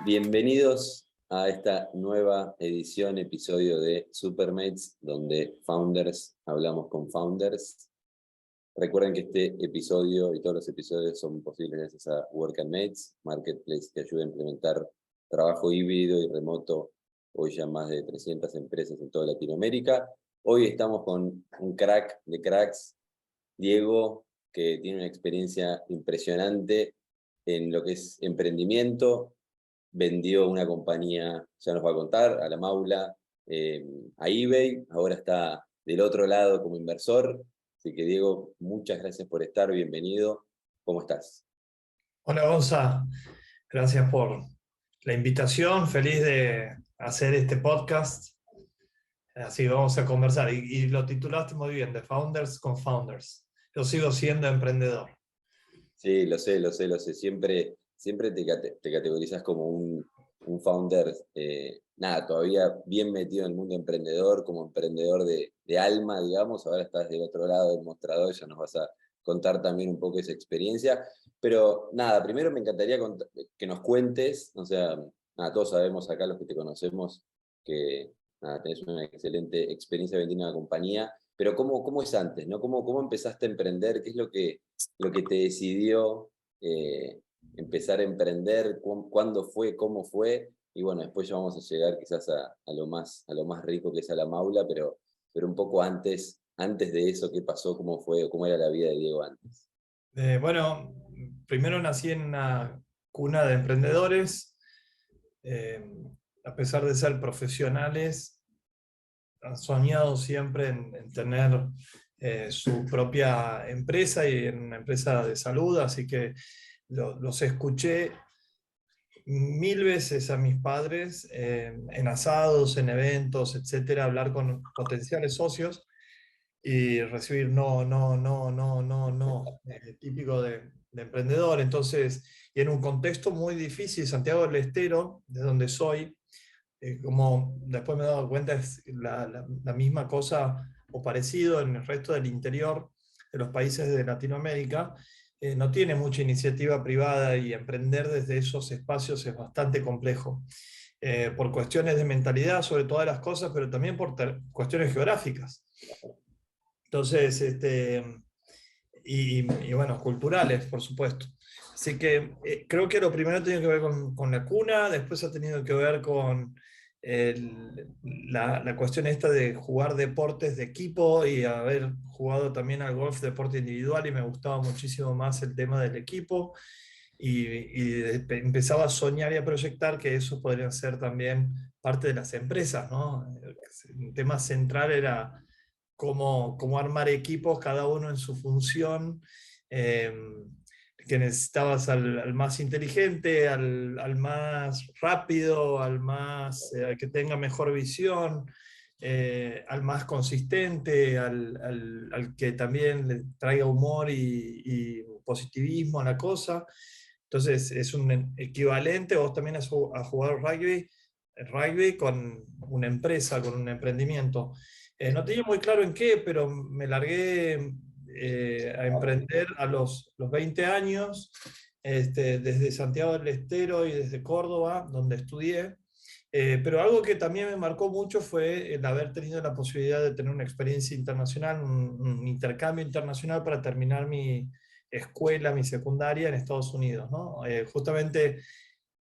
Bienvenidos a esta nueva edición, episodio de Supermates, donde Founders hablamos con Founders. Recuerden que este episodio y todos los episodios son posibles gracias a Work and Mates, marketplace que ayuda a implementar trabajo híbrido y remoto, hoy ya más de 300 empresas en toda Latinoamérica. Hoy estamos con un crack de cracks, Diego, que tiene una experiencia impresionante en lo que es emprendimiento. Vendió una compañía, ya nos va a contar, a la Maula, a eBay, ahora está del otro lado como inversor. Así que Diego, muchas gracias por estar, bienvenido. ¿Cómo estás? Hola Gonza, gracias por la invitación, feliz de hacer este podcast. Así vamos a conversar y lo titulaste muy bien, de Founders con Founders. Yo sigo siendo emprendedor. Sí, lo sé. Siempre te categorizas como un founder, todavía bien metido en el mundo emprendedor, como emprendedor de alma, digamos. Ahora estás del otro lado del mostrador, ya nos vas a contar también un poco esa experiencia. Pero primero me encantaría que nos cuentes, todos sabemos acá, los que te conocemos, que tenés una excelente experiencia vendiendo una compañía, pero ¿cómo es antes, ¿no? ¿Cómo empezaste a emprender? ¿Qué es lo que te decidió empezar a emprender? ¿Cuándo fue? ¿Cómo fue? Y bueno, después ya vamos a llegar quizás a lo más rico, que es a la Maula, pero un poco antes de eso, ¿qué pasó? ¿Cómo fue? ¿Cómo era la vida de Diego antes? Bueno, primero nací en una cuna de emprendedores. Eh, a pesar de ser profesionales, han soñado siempre en tener su propia empresa y en una empresa de salud, así que los escuché mil veces a mis padres en asados, en eventos, etcétera, hablar con potenciales socios y recibir no, no, no, no, no, no, típico de emprendedor. Entonces, y en un contexto muy difícil, Santiago del Estero, de donde soy, como después me he dado cuenta, es la misma cosa o parecido en el resto del interior de los países de Latinoamérica. No tiene mucha iniciativa privada y emprender desde esos espacios es bastante complejo. Por cuestiones de mentalidad sobre todas las cosas, pero también por cuestiones geográficas. Entonces, y bueno, culturales, por supuesto. Así que creo que lo primero tiene que ver con la cuna, después ha tenido que ver con la cuestión esta de jugar deportes de equipo y haber jugado también al golf deporte individual y me gustaba muchísimo más el tema del equipo y empezaba a soñar y a proyectar que eso podría ser también parte de las empresas, ¿no? El tema central era cómo armar equipos, cada uno en su función, eh, que necesitabas al más inteligente, al más rápido, al más que tenga mejor visión, al más consistente, al que también le traiga humor y positivismo a la cosa. Entonces es un equivalente, vos también a jugar rugby con una empresa, con un emprendimiento. No tenía muy claro en qué, pero me largué a emprender a los 20 años, desde Santiago del Estero y desde Córdoba, donde estudié. Pero algo que también me marcó mucho fue el haber tenido la posibilidad de tener una experiencia internacional, un intercambio internacional para terminar mi escuela, mi secundaria en Estados Unidos, ¿no? Justamente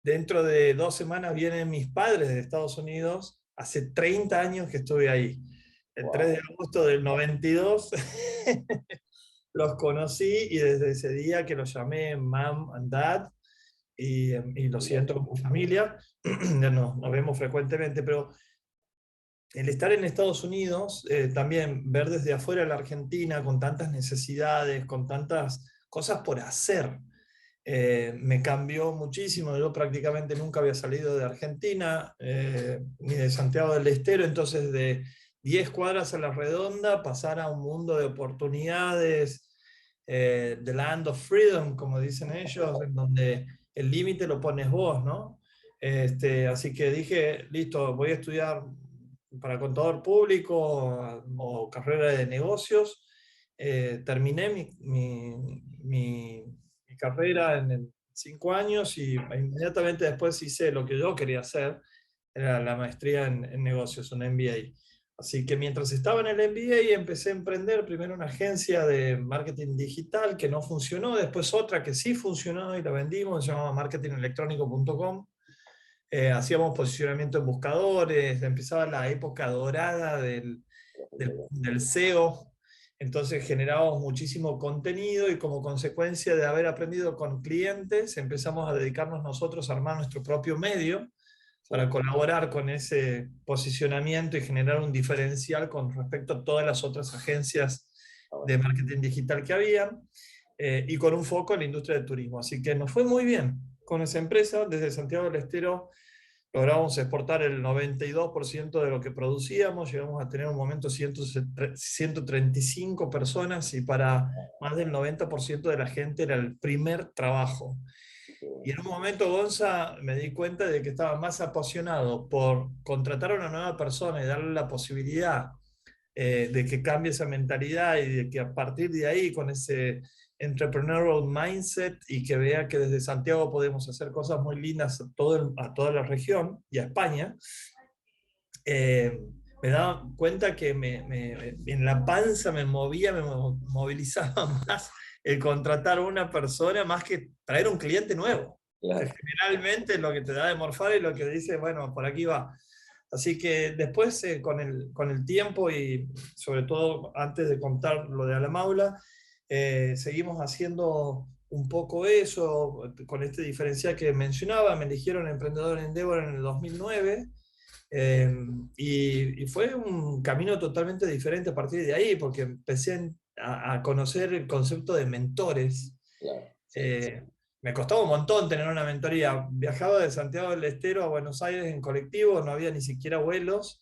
dentro de 2 semanas vienen mis padres de Estados Unidos, hace 30 años que estuve ahí. El 3 de agosto del 92 los conocí y desde ese día que los llamé Mom and Dad y lo siento como familia, nos vemos frecuentemente, pero el estar en Estados Unidos, también ver desde afuera la Argentina con tantas necesidades, con tantas cosas por hacer, me cambió muchísimo. Yo prácticamente nunca había salido de Argentina, ni de Santiago del Estero, entonces de 10 cuadras a la redonda pasar a un mundo de oportunidades, the land of freedom, como dicen ellos, en donde el límite lo pones vos, ¿no? Así que dije, listo, voy a estudiar para contador público o carrera de negocios. Terminé mi carrera en el 5 años y inmediatamente después hice lo que yo quería hacer, era la maestría en negocios, un MBA. Así que mientras estaba en el MBA empecé a emprender primero una agencia de marketing digital que no funcionó, después otra que sí funcionó y la vendimos, se llamaba marketingelectrónico.com. Hacíamos posicionamiento en buscadores, empezaba la época dorada del SEO, entonces generábamos muchísimo contenido y como consecuencia de haber aprendido con clientes, empezamos a dedicarnos nosotros a armar nuestro propio medio para colaborar con ese posicionamiento y generar un diferencial con respecto a todas las otras agencias de marketing digital que había, y con un foco en la industria del turismo. Así que nos fue muy bien con esa empresa. Desde Santiago del Estero logramos exportar el 92% de lo que producíamos, llegamos a tener un momento 135 personas y para más del 90% de la gente era el primer trabajo. Y en un momento, Gonza, me di cuenta de que estaba más apasionado por contratar a una nueva persona y darle la posibilidad de que cambie esa mentalidad y de que a partir de ahí, con ese entrepreneurial mindset y que vea que desde Santiago podemos hacer cosas muy lindas a toda la región y a España, me daba cuenta que en la panza me movía, me movilizaba más el contratar a una persona más que traer un cliente nuevo. Claro. Que generalmente lo que te da de morfar y lo que dice, bueno, por aquí va. Así que después, con el tiempo y sobre todo antes de contar lo de Alamaula, seguimos haciendo un poco eso, con este diferencial que mencionaba. Me eligieron emprendedor en Endeavor en el 2009, y fue un camino totalmente diferente a partir de ahí, porque empecé a conocer el concepto de mentores. Claro, sí. Me costaba un montón tener una mentoría. Viajaba de Santiago del Estero a Buenos Aires en colectivo, no había ni siquiera vuelos,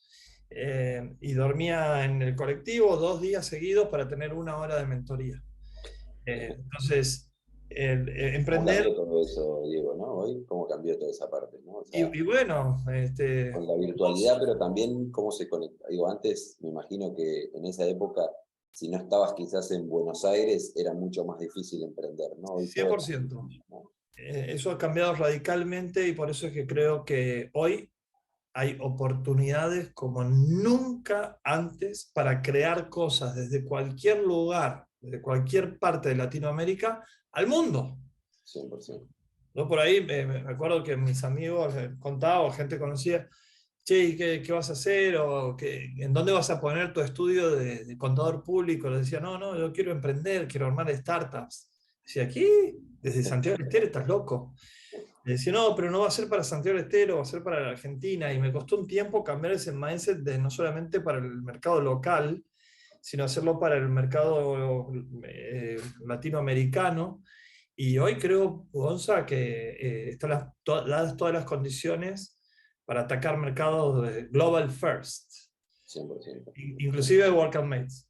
y dormía en el colectivo 2 días seguidos para tener 1 hora de mentoría. Entonces, ¿Cómo emprender... cambió todo eso, Diego, ¿no? Hoy, ¿cómo cambió toda esa parte, ¿no? O sea, Y bueno, con la virtualidad, pero también cómo se conecta. Digo, antes me imagino que en esa época, si no estabas quizás en Buenos Aires, era mucho más difícil emprender, ¿no? Hoy 100%. ¿no? Eso ha cambiado radicalmente y por eso es que creo que hoy hay oportunidades como nunca antes para crear cosas desde cualquier lugar, desde cualquier parte de Latinoamérica al mundo. 100%. Yo por ahí me acuerdo que mis amigos contaban, o gente conocía, che, ¿qué vas a hacer? O ¿en dónde vas a poner tu estudio de contador público? Les decía, no, yo quiero emprender, quiero armar startups. Decía, ¿qué? Desde Santiago del Estero estás loco. Le decía, no, pero no va a ser para Santiago del Estero, va a ser para la Argentina. Y me costó un tiempo cambiar ese mindset de no solamente para el mercado local, sino hacerlo para el mercado latinoamericano. Y hoy creo, Gonza, que están dadas todas las condiciones para atacar mercados de global first. 100%. Inclusive Work and Mates.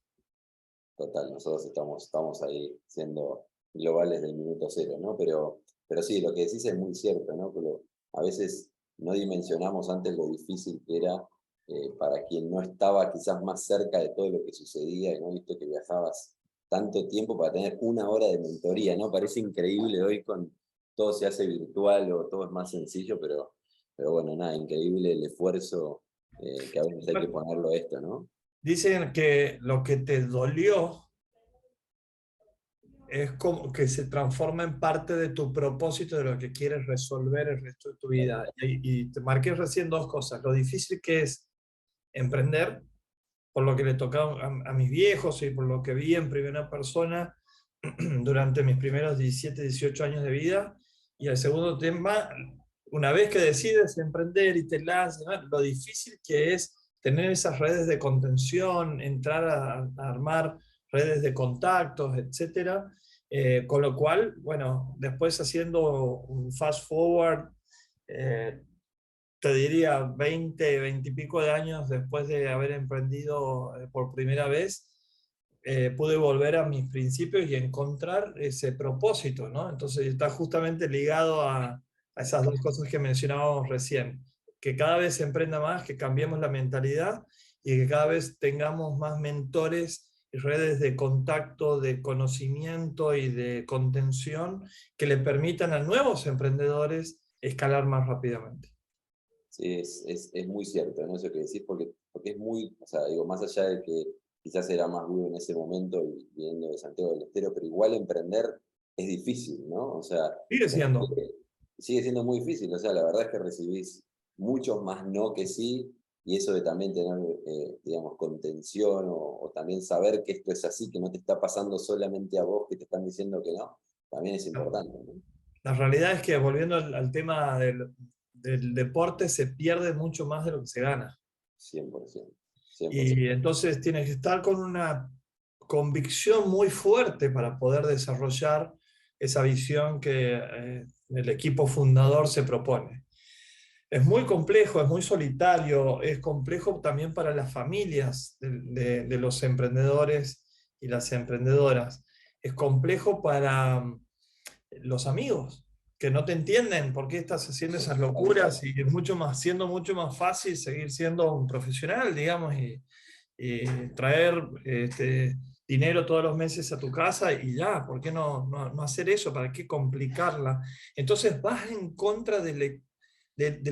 Total, nosotros estamos ahí siendo globales del minuto cero, ¿no? Pero sí, lo que decís es muy cierto, ¿no? Pero a veces no dimensionamos antes lo difícil que era para quien no estaba quizás más cerca de todo lo que sucedía y no visto que viajabas tanto tiempo para tener 1 hora de mentoría, ¿no? Parece increíble hoy con todo se hace virtual o todo es más sencillo, pero bueno, nada, increíble el esfuerzo que a veces hay que ponerlo a esto, ¿no? Dicen que lo que te dolió es como que se transforma en parte de tu propósito, de lo que quieres resolver el resto de tu vida. Y te marqué recién 2 cosas. Lo difícil que es emprender, por lo que le tocaba a mis viejos y por lo que vi en primera persona durante mis primeros 17, 18 años de vida. Y el segundo tema, una vez que decides emprender y te lanzas, lo difícil que es tener esas redes de contención, entrar a armar redes de contactos, etcétera. Con lo cual, bueno, después haciendo un fast forward, te diría 20 y pico de años después de haber emprendido por primera vez, pude volver a mis principios y encontrar ese propósito, ¿no? Entonces está justamente ligado a esas 2 cosas que mencionábamos recién, que cada vez se emprenda más, que cambiemos la mentalidad y que cada vez tengamos más mentores redes de contacto, de conocimiento y de contención que le permitan a nuevos emprendedores escalar más rápidamente. Sí, es muy cierto, ¿no? Eso que decís, porque es muy, o sea, digo, más allá de que quizás era más vivo en ese momento y viniendo de Santiago del Estero, pero igual emprender es difícil, ¿no? O sea, Sigue tenés siendo. sigue siendo muy difícil, o sea, la verdad es que recibís muchos más no que sí, y eso de también tener, digamos, contención o también saber que esto es así, que no te está pasando solamente a vos, que te están diciendo que no, también es importante, ¿no? La realidad es que volviendo al tema del deporte, se pierde mucho más de lo que se gana. 100%, 100%. Y entonces tienes que estar con una convicción muy fuerte para poder desarrollar esa visión que el equipo fundador se propone. Es muy complejo, es muy solitario, es complejo también para las familias de los emprendedores y las emprendedoras. Es complejo para los amigos, que no te entienden por qué estás haciendo esas locuras y es mucho más, siendo mucho más fácil seguir siendo un profesional, digamos, y traer dinero todos los meses a tu casa y ya, ¿por qué no hacer eso? ¿Para qué complicarla? Entonces vas en contra de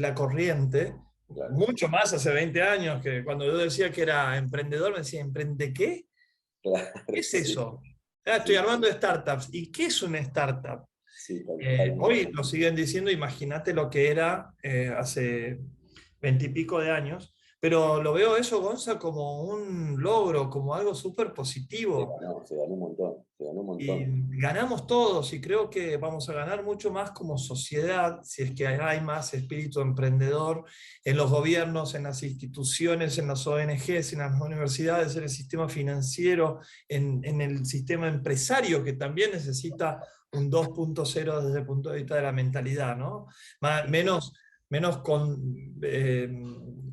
la corriente, Claro, mucho más hace 20 años, que cuando yo decía que era emprendedor, me decía, ¿emprende qué? claro, ¿Qué es sí, eso? Ah, estoy sí, armando startups. ¿Y qué es una startup? sí, totalmente. Hoy lo siguen diciendo, imagínate lo que era hace 20 y pico de años, pero lo veo eso, Gonza, como un logro, como algo súper positivo. Se ganó un montón, se ganó un Y montón. ganamos todos y creo que vamos a ganar mucho más como sociedad si es que hay más espíritu emprendedor en los gobiernos, en las instituciones, en las ONGs, en las universidades, en el sistema financiero, en el sistema empresario que también necesita un 2.0 desde el punto de vista de la mentalidad, ¿no? Menos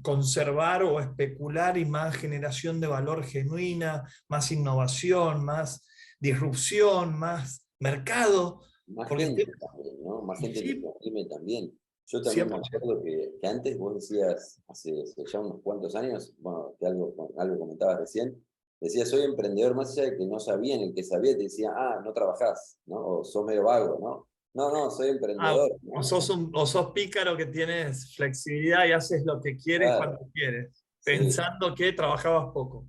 conservar o especular y más generación de valor genuina, más innovación, más disrupción, más mercado, Más porque gente también, ¿no? Más gente que sí, consume también. Yo también me 100%. acuerdo que antes vos decías, hace ya unos cuantos años, bueno, que algo comentabas recién, decías, soy emprendedor, más allá de que no sabían, el que sabía te decía, ah, no trabajás, ¿no? O sos medio vago, ¿no? No, no, soy Ah, emprendedor, ¿no? o sos pícaro que tienes flexibilidad y haces lo que quieres cuando Claro, quieres, sí, pensando que trabajabas poco.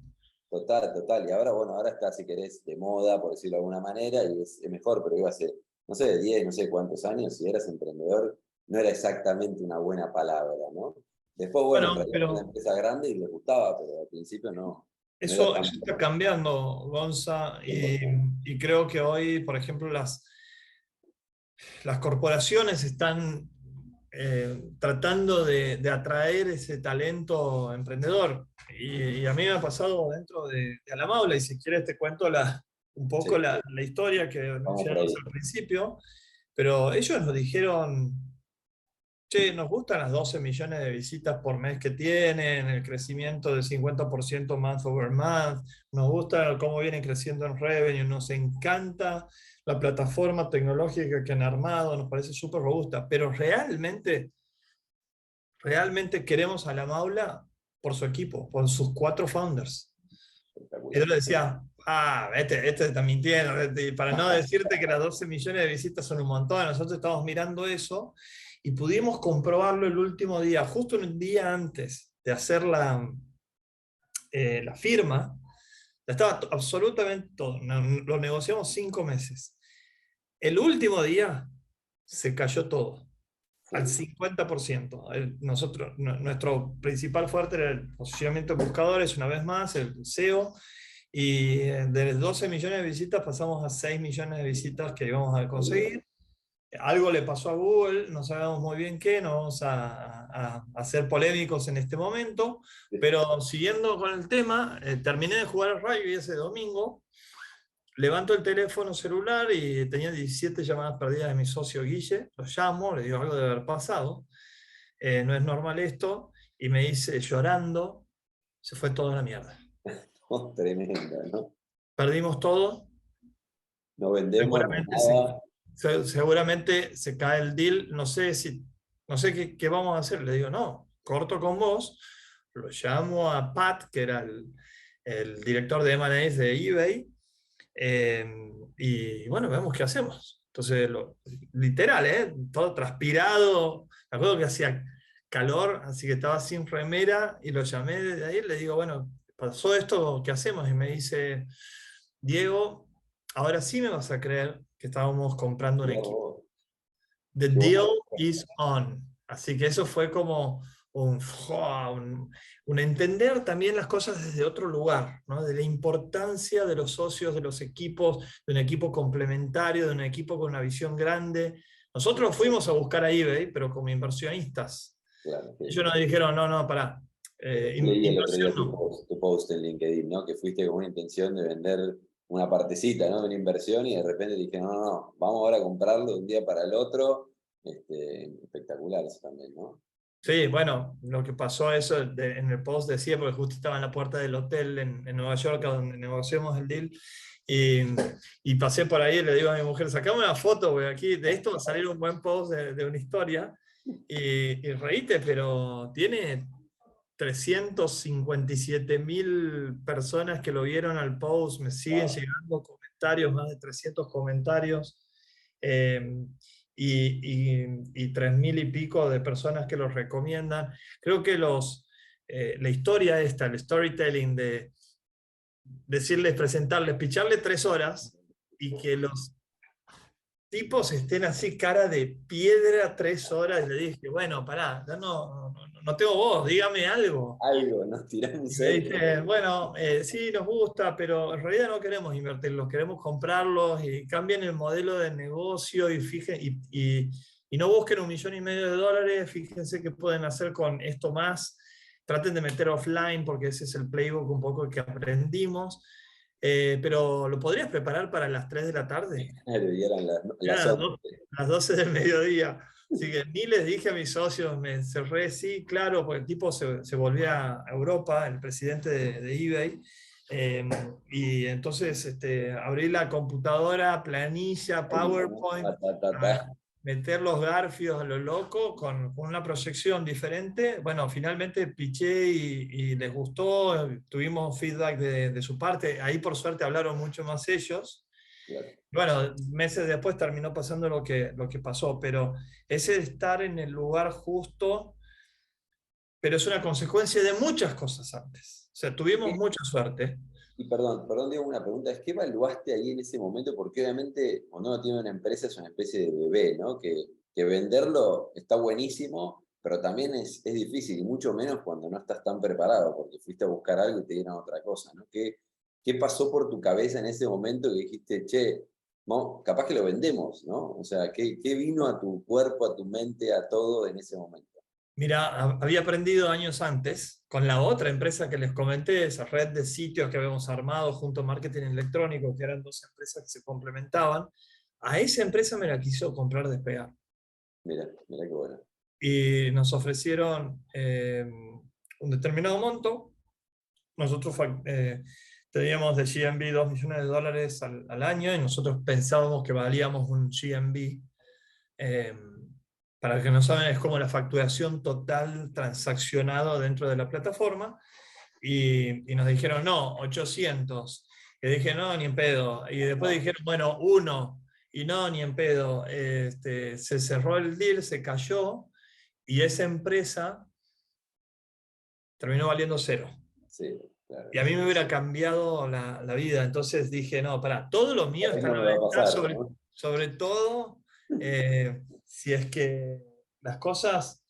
total, total. Y ahora, bueno, ahora está, si querés, de moda, por decirlo de alguna manera, y es mejor, pero iba hace, no sé, 10 no sé cuántos años, si eras emprendedor, no era exactamente una buena palabra, ¿no? Después, bueno, en Bueno, realidad era una pero empresa grande y les gustaba, pero al principio no era eso tan está cambiando, Gonza, 100%. y creo que hoy, por ejemplo, las corporaciones están tratando de atraer ese talento emprendedor. Y a mí me ha pasado dentro de Alamaula, y si quieres te cuento un poco Sí, la historia que vamos por mencionamos ahí. al principio, pero ellos nos dijeron, che, nos gustan las 12 millones de visitas por mes que tienen, el crecimiento del 50% month over month, nos gusta cómo vienen creciendo en revenue, nos encanta la plataforma tecnológica que han armado, nos parece súper robusta, pero realmente queremos a la Maula por su equipo, por sus 4 founders. Y yo Espectacular. le decía, este está mintiendo, y para no decirte que las 12 millones de visitas son un montón, nosotros estamos mirando eso y pudimos comprobarlo el último día, justo un día antes de hacer la firma, ya estaba absolutamente todo, lo negociamos 5 meses. El último día se cayó todo, al Full. 50%. Nuestro principal fuerte era el posicionamiento de buscadores, una vez más, el SEO, y de 12 millones de visitas pasamos a 6 millones de visitas que íbamos a conseguir. Algo le pasó a Google, no sabemos muy bien qué, no vamos a ser polémicos en este momento, pero siguiendo con el tema, terminé de jugar al rugby ese domingo, levanto el teléfono celular y tenía 17 llamadas perdidas de mi socio Guille, lo llamo, le digo algo de haber pasado, no es normal esto, y me dice llorando, se fue toda la mierda. Oh, tremenda, ¿no? Perdimos todo, No vendemos, no seguramente nada. seguramente se cae el deal, no sé qué vamos a hacer. Le digo, no, corto con vos, lo llamo a Pat, que era el director de M&A de eBay, y bueno, vemos qué hacemos. Entonces, literal, todo transpirado. Me acuerdo que hacía calor, así que estaba sin remera y lo llamé desde ahí, le digo, bueno, pasó esto, ¿qué hacemos? Y me dice, Diego, ahora sí me vas a creer que estábamos comprando un Mirá equipo. vos, The qué buena deal respuesta. is on. Así que eso fue como un entender también las cosas desde otro lugar, ¿no? De la importancia de los socios, de los equipos, de un equipo complementario, de un equipo con una visión grande. Nosotros fuimos a buscar a eBay, pero como inversionistas. Claro, sí. Ellos nos dijeron, no, no, pará, Leí el otro inversión día no. tu post en LinkedIn, ¿no? Que fuiste con una intención de vender una partecita, ¿no? De una inversión y de repente dije, no, no, no, vamos ahora a comprarlo de un día para el otro. Espectacular eso también, ¿no? Sí, bueno, lo que pasó eso en el post decía, porque justo estaba en la puerta del hotel en Nueva York, a donde negociamos el deal, y, y pasé por ahí y le digo a mi mujer, sacame una foto, porque aquí de esto va a salir un buen post de una historia, y reíte, pero tiene 357.000 personas que lo vieron al post, me siguen Wow, llegando comentarios, más de 300 comentarios, eh, y 3.000 y pico de personas que los recomiendan. Creo que la historia esta, el storytelling de decirles, presentarles, picharle 3 horas y que los tipos estén así, cara de piedra, 3 horas, y le dije, bueno, pará, ya no tengo voz, dígame algo. algo, nos tiramos un Y me centro. dice, bueno, sí, nos gusta, pero en realidad no queremos invertirlos, queremos comprarlos y cambien el modelo de negocio y no busquen $1,500,000, fíjense qué pueden hacer con esto más, traten de meter offline porque ese es el playbook un poco que aprendimos, pero ¿lo podrías preparar para las 3 de la tarde? Claro, y eran las Eran 11. las 12 del mediodía. Así que ni les dije a mis socios, me cerré, sí, claro, porque el tipo se volvía a Europa, el presidente de eBay. Y entonces abrí la computadora, planilla, PowerPoint, Ta, ta, ta, ta. a meter los garfios a lo loco con una proyección diferente. Bueno, finalmente piché y les gustó, tuvimos feedback de su parte. Ahí por suerte hablaron mucho más ellos. Claro. Bueno, meses después terminó pasando lo que pasó, pero ese estar en el lugar justo, pero es una consecuencia de muchas cosas antes. O sea, tuvimos mucha suerte. Y perdón, digo una pregunta, es que evaluaste ahí en ese momento, porque obviamente cuando uno tiene una empresa es una especie de bebé, ¿no? Que venderlo está buenísimo, pero también es difícil, y mucho menos cuando no estás tan preparado, porque fuiste a buscar algo y te dieron otra cosa, ¿no? ¿Qué pasó por tu cabeza en ese momento que dijiste, che, no, capaz que lo vendemos, ¿no? O sea, ¿qué vino a tu cuerpo, a tu mente, a todo en ese momento? Mira, había aprendido años antes con la otra empresa que les comenté, esa red de sitios que habíamos armado junto a Marketing Electrónico, que eran dos empresas que se complementaban. A esa empresa me la quiso comprar Despegar. Mira qué bueno. Y nos ofrecieron un determinado monto. Nosotros teníamos de GMB $2 millones al año y nosotros pensábamos que valíamos un GMB. eh, para los que no saben, es como la facturación total transaccionado dentro de la plataforma. Y nos dijeron, no, 800. Y dije, no, ni en pedo. Y después No, dijeron, bueno, 1. Y no, ni en pedo. Se cerró el deal, se cayó. Y esa empresa terminó valiendo 0. sí, claro. Y a mí me hubiera cambiado la vida. Entonces dije, no, para, todo lo mío A mí está no a la me va a venta, pasar, ¿no? sobre todo si es que las cosas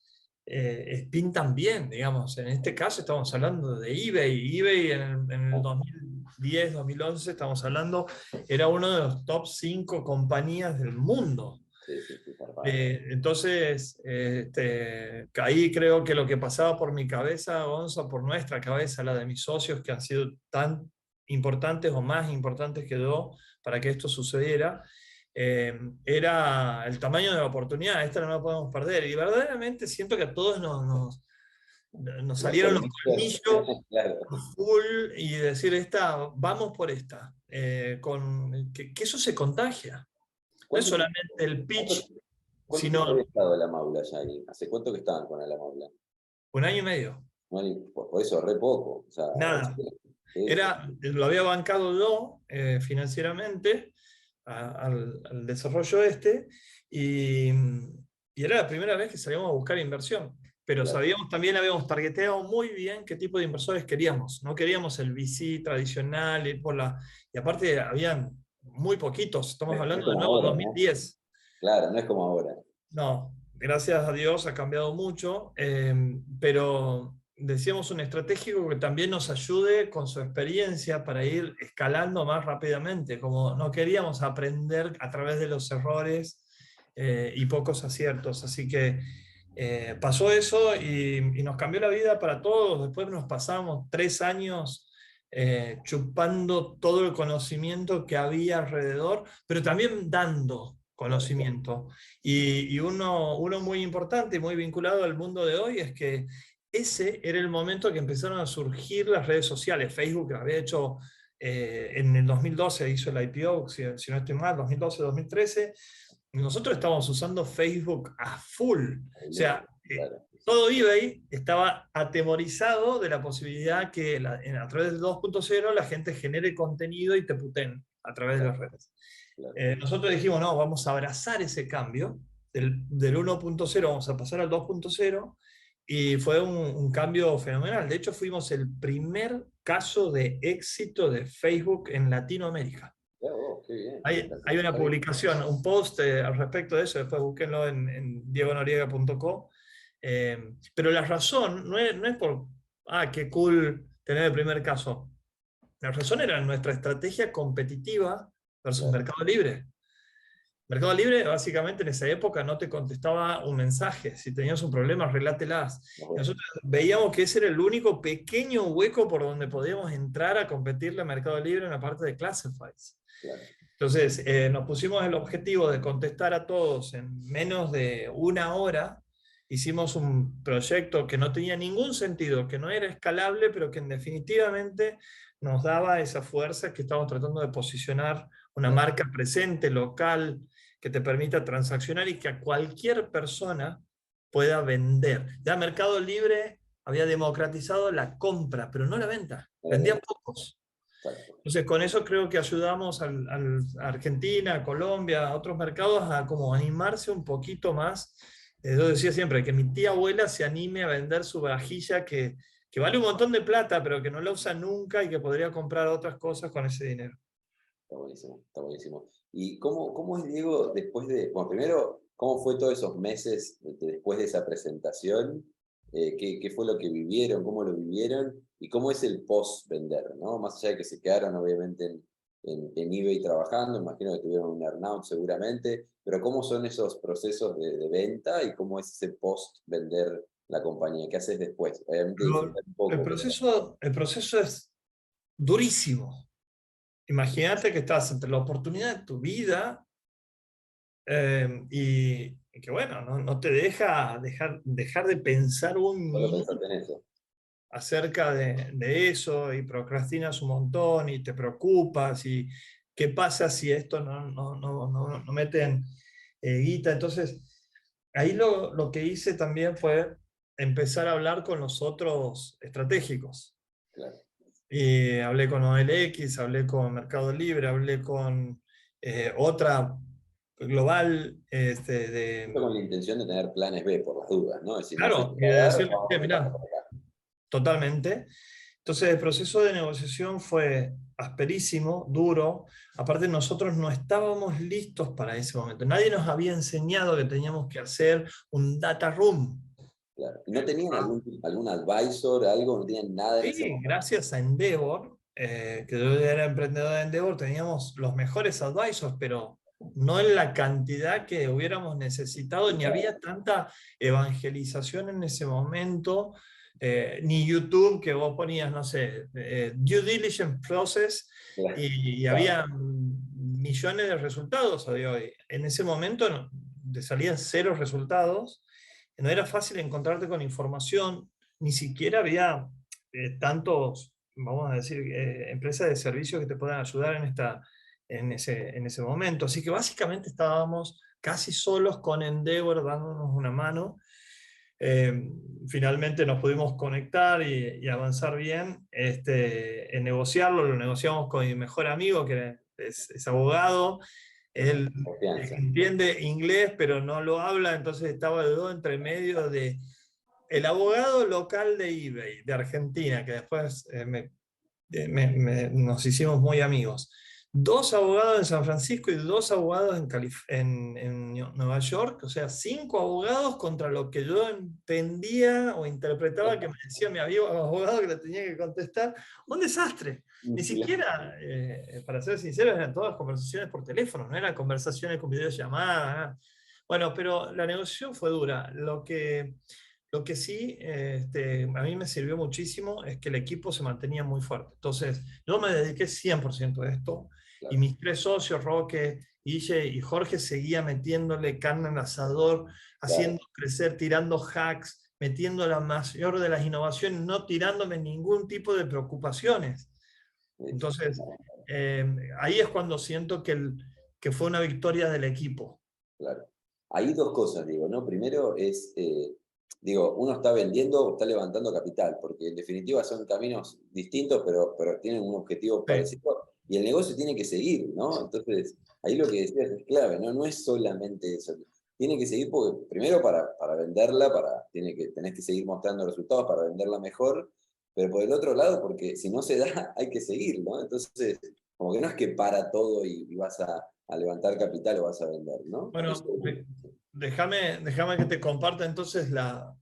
pintan bien, digamos. En este caso estamos hablando de eBay. eBay en el 2010, 2011, estamos hablando, era uno de los top 5 compañías del mundo. Sí, sí, sí, zarpado. Entonces, ahí creo que lo que pasaba por mi cabeza, Gonza, por nuestra cabeza, la de mis socios, que han sido tan importantes o más importantes que yo para que esto sucediera, era el tamaño de la oportunidad. Esta no la podemos perder. Y verdaderamente siento que a todos nos Los salieron los colmillos, colmillos claro. a full y decir, vamos por esta. Que eso se contagia. No es ¿Cuánto tiempo, solamente el cuánto, pitch, cuánto tiempo había sino estado la Maula ya ahí? ¿Hace cuánto que estaban con la Maula? 1 año y medio. No, por eso, re poco. O sea, Nada. Sí, sí. Lo había bancado yo financieramente al desarrollo y, y era la primera vez que salíamos a buscar inversión. Pero Claro. sabíamos también, habíamos targeteado muy bien qué tipo de inversores queríamos. No queríamos el VC tradicional, y aparte habían muy poquitos, estamos No es hablando de como nuevo ahora, ¿no? 2010. Claro, no es como ahora. No, gracias a Dios ha cambiado mucho, pero decíamos un estratégico que también nos ayude con su experiencia para ir escalando más rápidamente, como no queríamos aprender a través de los errores y pocos aciertos. Así que pasó eso y nos cambió la vida para todos. Después nos pasamos 3 años chupando todo el conocimiento que había alrededor, pero también dando Claro, conocimiento. Y uno muy importante y muy vinculado al mundo de hoy es que ese era el momento que empezaron a surgir las redes sociales. Facebook había hecho, en el 2012 hizo el IPO, si no estoy mal, 2012, 2013. Nosotros estábamos usando Facebook a full. O sea, claro. todo eBay estaba atemorizado de la posibilidad que a través del 2.0 la gente genere contenido y te puten a través de las redes. Claro. Nosotros dijimos, no, vamos a abrazar ese cambio del 1.0, vamos a pasar al 2.0, y fue un cambio fenomenal. De hecho, fuimos el primer caso de éxito de Facebook en Latinoamérica. Claro, qué bien. Hay una publicación, un post al respecto de eso, después búsquenlo en diegonoriega.co. Pero la razón no es por, qué cool tener el primer caso. La razón era nuestra estrategia competitiva versus Claro. Mercado Libre. Mercado Libre, básicamente en esa época no te contestaba un mensaje. Si tenías un problema, relátelas. Y nosotros veíamos que ese era el único pequeño hueco por donde podíamos entrar a competirle a Mercado Libre en la parte de Classifieds. Claro. Entonces, nos pusimos el objetivo de contestar a todos en menos de una hora. Hicimos un proyecto que no tenía ningún sentido, que no era escalable, pero que definitivamente nos daba esa fuerza que estamos tratando de posicionar, una Claro. marca presente, local, que te permita transaccionar y que a cualquier persona pueda vender. Ya Mercado Libre había democratizado la compra, pero no la venta. Vendían pocos. Exacto. Entonces, con eso creo que ayudamos a Argentina, a Colombia, a otros mercados a como animarse un poquito más. Yo decía siempre que mi tía abuela se anime a vender su vajilla que vale un montón de plata, pero que no la usa nunca y que podría comprar otras cosas con ese dinero. Está buenísimo, está buenísimo. ¿Y cómo es, Diego, después de, bueno, primero, cómo fue todos esos meses después de esa presentación? ¿Qué fue lo que vivieron? ¿Cómo lo vivieron? ¿Y cómo es el post-vender, ¿no? Más allá de que se quedaron, obviamente, en eBay trabajando, imagino que tuvieron un earnout seguramente, pero ¿cómo son esos procesos de venta y cómo es ese post-vender la compañía? ¿Qué haces después? Obviamente disfrutar un El poco, pero... proceso, el proceso es durísimo. Imagínate que estás entre la oportunidad de tu vida y que bueno, no te deja dejar de pensar un Solo minuto pensaste en eso. acerca de eso y procrastinas un montón y te preocupas y qué pasa si esto no meten guita. Entonces, ahí lo que hice también fue empezar a hablar con los otros estratégicos. Claro. Y hablé con OLX, hablé con Mercado Libre, hablé con otra global Esto con la intención de tener planes B por las dudas, ¿no? Es decir, no sé claro, qué y de va a dar, decirle, vamos "Che, a apretar mirá, por acá". totalmente". Entonces el proceso de negociación fue asperísimo, duro. Aparte nosotros no estábamos listos para ese momento. Nadie nos había enseñado que teníamos que hacer un data room. Claro. ¿Y no tenían algún advisor, algo? ¿No tenían nada en ese Sí, momento? gracias a Endeavor, que yo era emprendedor de Endeavor, teníamos los mejores advisors, pero no en la cantidad que hubiéramos necesitado, ni había tanta evangelización en ese momento, ni YouTube que vos ponías, no sé, due diligence process Claro. y Claro. había millones de resultados a día de hoy. En ese momento te salían 0 resultados, no era fácil encontrarte con información, ni siquiera había tantos, vamos a decir, empresas de servicios que te puedan ayudar en ese momento. Así que básicamente estábamos casi solos con Endeavor dándonos una mano. eh, finalmente nos pudimos conectar y avanzar bien en negociarlo. Lo negociamos con mi mejor amigo, que es abogado. Él Confianza. entiende inglés, pero no lo habla, entonces estaba de dos entre medio de el abogado local de eBay, de Argentina, que después nos hicimos muy amigos. Dos abogados en San Francisco y dos abogados en Nueva York, o sea, 5 abogados contra lo que yo entendía o interpretaba que me decía mi amigo abogado que le tenía que contestar. Un desastre. Ni siquiera, para ser sincero, eran todas conversaciones por teléfono, no eran conversaciones con videollamadas. Nada. Bueno, pero la negociación fue dura. Lo que sí a mí me sirvió muchísimo es que el equipo se mantenía muy fuerte. Entonces, yo me dediqué 100% a esto y Claro, mis 3 socios, Roque, Guille y Jorge, seguía metiéndole carne al asador, claro. haciendo crecer, tirando hacks, metiendo la mayor de las innovaciones, no tirándome ningún tipo de preocupaciones. Sí, Entonces, ahí es cuando siento que fue una victoria del equipo. claro. Hay dos cosas, digo, ¿no? Primero es, digo, uno está vendiendo o está levantando capital, porque en definitiva son caminos distintos, pero tienen un objetivo Sí. parecido y el negocio tiene que seguir, ¿no? Entonces, ahí lo que decías es clave, ¿no? No es solamente eso. Tiene que seguir porque, primero, para venderla, tenés que seguir mostrando resultados para venderla mejor, pero por el otro lado, porque si no se da, hay que seguir, ¿no? Entonces, como que no es que para todo y vas a levantar capital o vas a vender, ¿no? Eso, Bueno, déjame que te comparta entonces la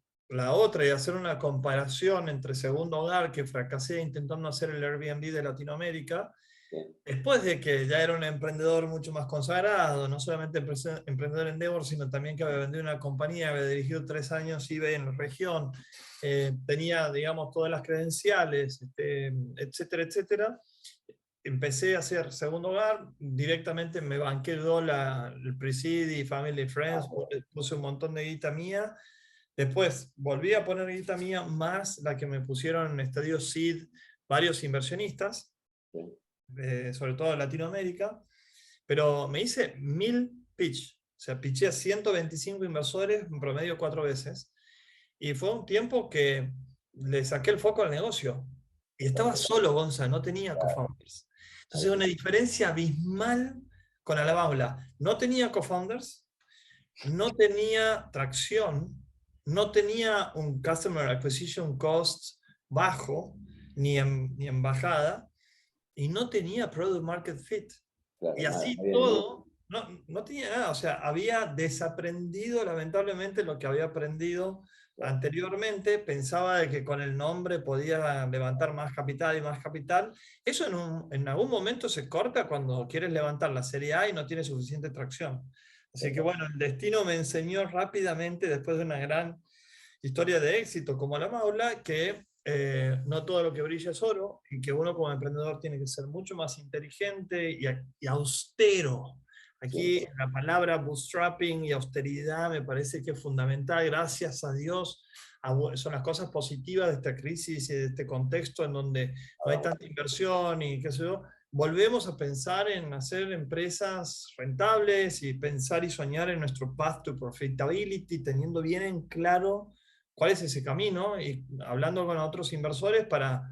otra y hacer una comparación entre Segundo Hogar, que fracasé intentando hacer el Airbnb de Latinoamérica, sí, después de que ya era un emprendedor mucho más consagrado, no solamente emprendedor en Endeavor, sino también que había vendido una compañía, había dirigido 3 años eBay en la región, tenía, digamos, todas las credenciales, etcétera, etcétera. Empecé a hacer Segundo Hogar, directamente me banqué yo el Presidi, Family Friends, puse un montón de guita mía. Después volví a poner guita mía más la que me pusieron en Estadio Seed varios inversionistas, sí, sobre todo en Latinoamérica, pero me hice 1000 pitch, o sea, pitché a 125 inversores en promedio 4 veces, y fue un tiempo que le saqué el foco al negocio. Y estaba solo, Gonza, no tenía co-founders. Entonces, una diferencia abismal con Alabama. No tenía co-founders, no tenía tracción, no tenía un Customer Acquisition Cost bajo, ni en bajada, y no tenía Product Market Fit. claro, Y nada, así no había ningún. todo, no tenía nada, o sea, había desaprendido lamentablemente lo que había aprendido Claro, anteriormente, pensaba de que con el nombre podía levantar más capital y más capital. Eso en algún momento se corta cuando quieres levantar la serie A y no tiene suficiente tracción. Así que total, bueno, el destino me enseñó rápidamente, después de una gran historia de éxito como la Maula, que no todo lo que brilla es oro y que uno como emprendedor tiene que ser mucho más inteligente y austero. Aquí siempre. la palabra bootstrapping y austeridad me parece que es fundamental. Gracias a Dios son las cosas positivas de esta crisis y de este contexto en donde no hay tanta inversión y qué sé yo. Volvemos a pensar en hacer empresas rentables y pensar y soñar en nuestro path to profitability, teniendo bien en claro cuál es ese camino y hablando con otros inversores para,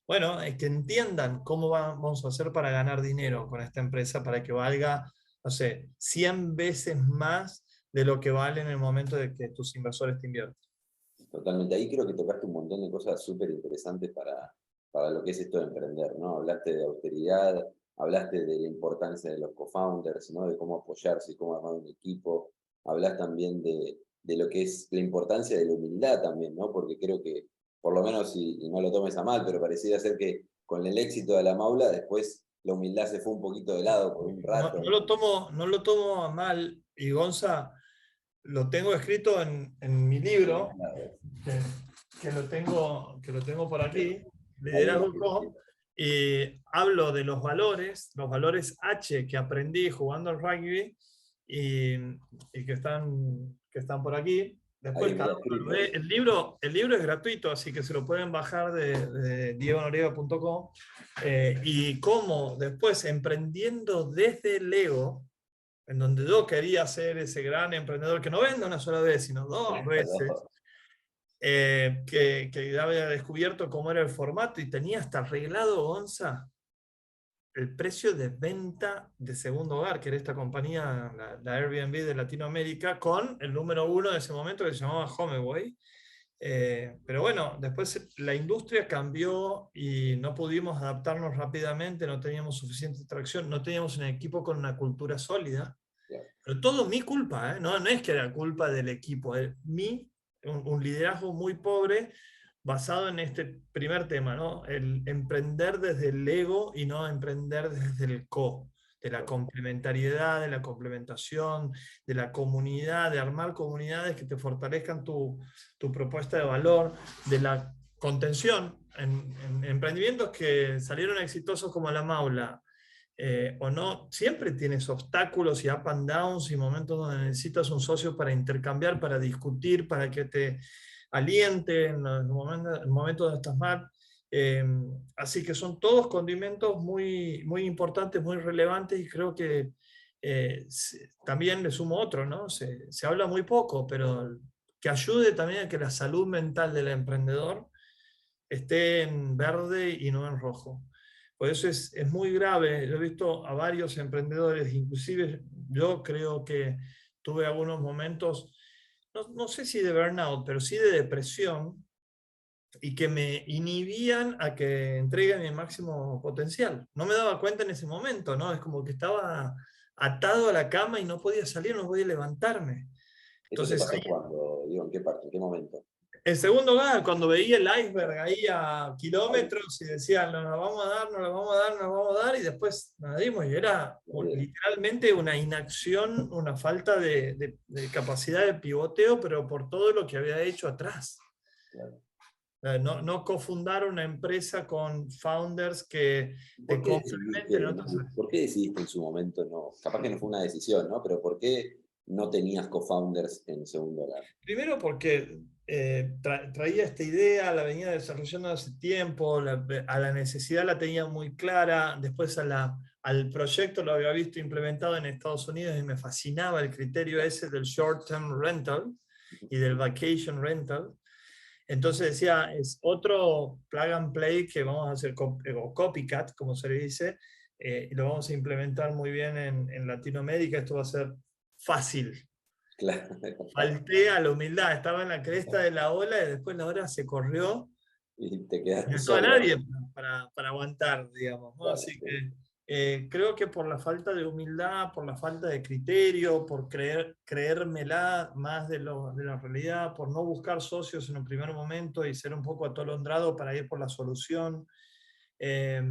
bueno, que entiendan cómo vamos a hacer para ganar dinero con esta empresa para que valga, no sé, 100 veces más de lo que vale en el momento de que tus inversores te invierten. Totalmente. Ahí creo que tocaste un montón de cosas súper interesantes para lo que es esto de emprender, ¿no? Hablaste de austeridad, hablaste de la importancia de los co-founders, ¿no? De cómo apoyarse y cómo armar un equipo. Hablas también de lo que es la importancia de la humildad también, ¿no? Porque creo que, por lo menos, y no lo tomes a mal, pero pareciera ser que con el éxito de la Maula, después la humildad se fue un poquito de lado por un No, rato. no lo tomo a mal y Gonza, lo tengo escrito en mi libro, que, que lo tengo por aquí, Ahí Liderazgo lo- Co, y hablo de los valores H que aprendí jugando al rugby y que están por aquí. Después ahí cada mira, uno lo escrito. ve. El libro es gratuito, así que se lo pueden bajar de diegonoriega.com. Y cómo después, emprendiendo desde el ego, en donde yo quería ser ese gran emprendedor que no vende una sola vez, sino 2 veces, que había descubierto cómo era el formato y tenía hasta arreglado, Gonza, el precio de venta de segundo hogar, que era esta compañía, la Airbnb de Latinoamérica, con el número uno de ese momento que se llamaba HomeAway. Pero bueno, después la industria cambió y no pudimos adaptarnos rápidamente, no teníamos suficiente tracción, no teníamos un equipo con una cultura sólida. Claro. Pero todo mi culpa, ¿eh? No, no es que era culpa del equipo, es un liderazgo muy pobre basado en este primer tema, ¿no? El emprender desde el ego y no emprender desde el co, de la complementariedad, de la complementación, de la comunidad, de armar comunidades que te fortalezcan tu propuesta de valor, de la contención en emprendimientos que salieron exitosos como la Maula. O no, siempre tienes obstáculos y up and downs y momentos donde necesitas un socio para intercambiar, para discutir, para que te aliente en los momentos donde estás mal. Así que son todos condimentos muy, muy importantes, muy relevantes y creo que también le sumo otro, ¿no? Se habla muy poco, pero que ayude también a que la salud mental del emprendedor esté en verde y no en rojo. Por eso es muy grave. Yo he visto a varios emprendedores, inclusive yo creo que tuve algunos momentos, no sé si de burnout, pero sí de depresión, y que me inhibían a que entregue mi máximo potencial. No me daba cuenta en ese momento, ¿no? Es como que estaba atado a la cama y no podía salir, no podía levantarme. ¿Eso te Entonces, pasó cuando? Digo, ¿en qué parte? ¿En qué momento? en segundo lugar, cuando veía el iceberg ahí a kilómetros y decían, no nos vamos a dar, no nos vamos a dar, no nos vamos a dar, y después nos dimos, y era literalmente una inacción, una falta de capacidad de pivoteo, pero por todo lo que había hecho atrás. Claro. No cofundar una empresa con founders que te complementen en otras áreas. ¿Por qué decidiste en su momento no? Capaz que no fue una decisión, ¿no? Pero ¿por qué no tenías co-founders en segundo lugar? Primero porque traía esta idea, la venía desarrollando hace tiempo, a la necesidad la tenía muy clara, después al proyecto lo había visto implementado en Estados Unidos y me fascinaba el criterio ese del short-term rental y del vacation rental. Entonces decía, es otro plug and play que vamos a hacer, o copycat, como se le dice, y lo vamos a implementar muy bien en Latinoamérica. Esto va a ser fácil. Claro. Falté a la humildad, estaba en la cresta de la ola y después la ola se corrió. Y te No quedaste estaba solo. nadie para aguantar, digamos, ¿no? Claro, Así sí. que creo que por la falta de humildad, por la falta de criterio, por creérmela más de la realidad, por no buscar socios en un primer momento y ser un poco atolondrado para ir por la solución, eh,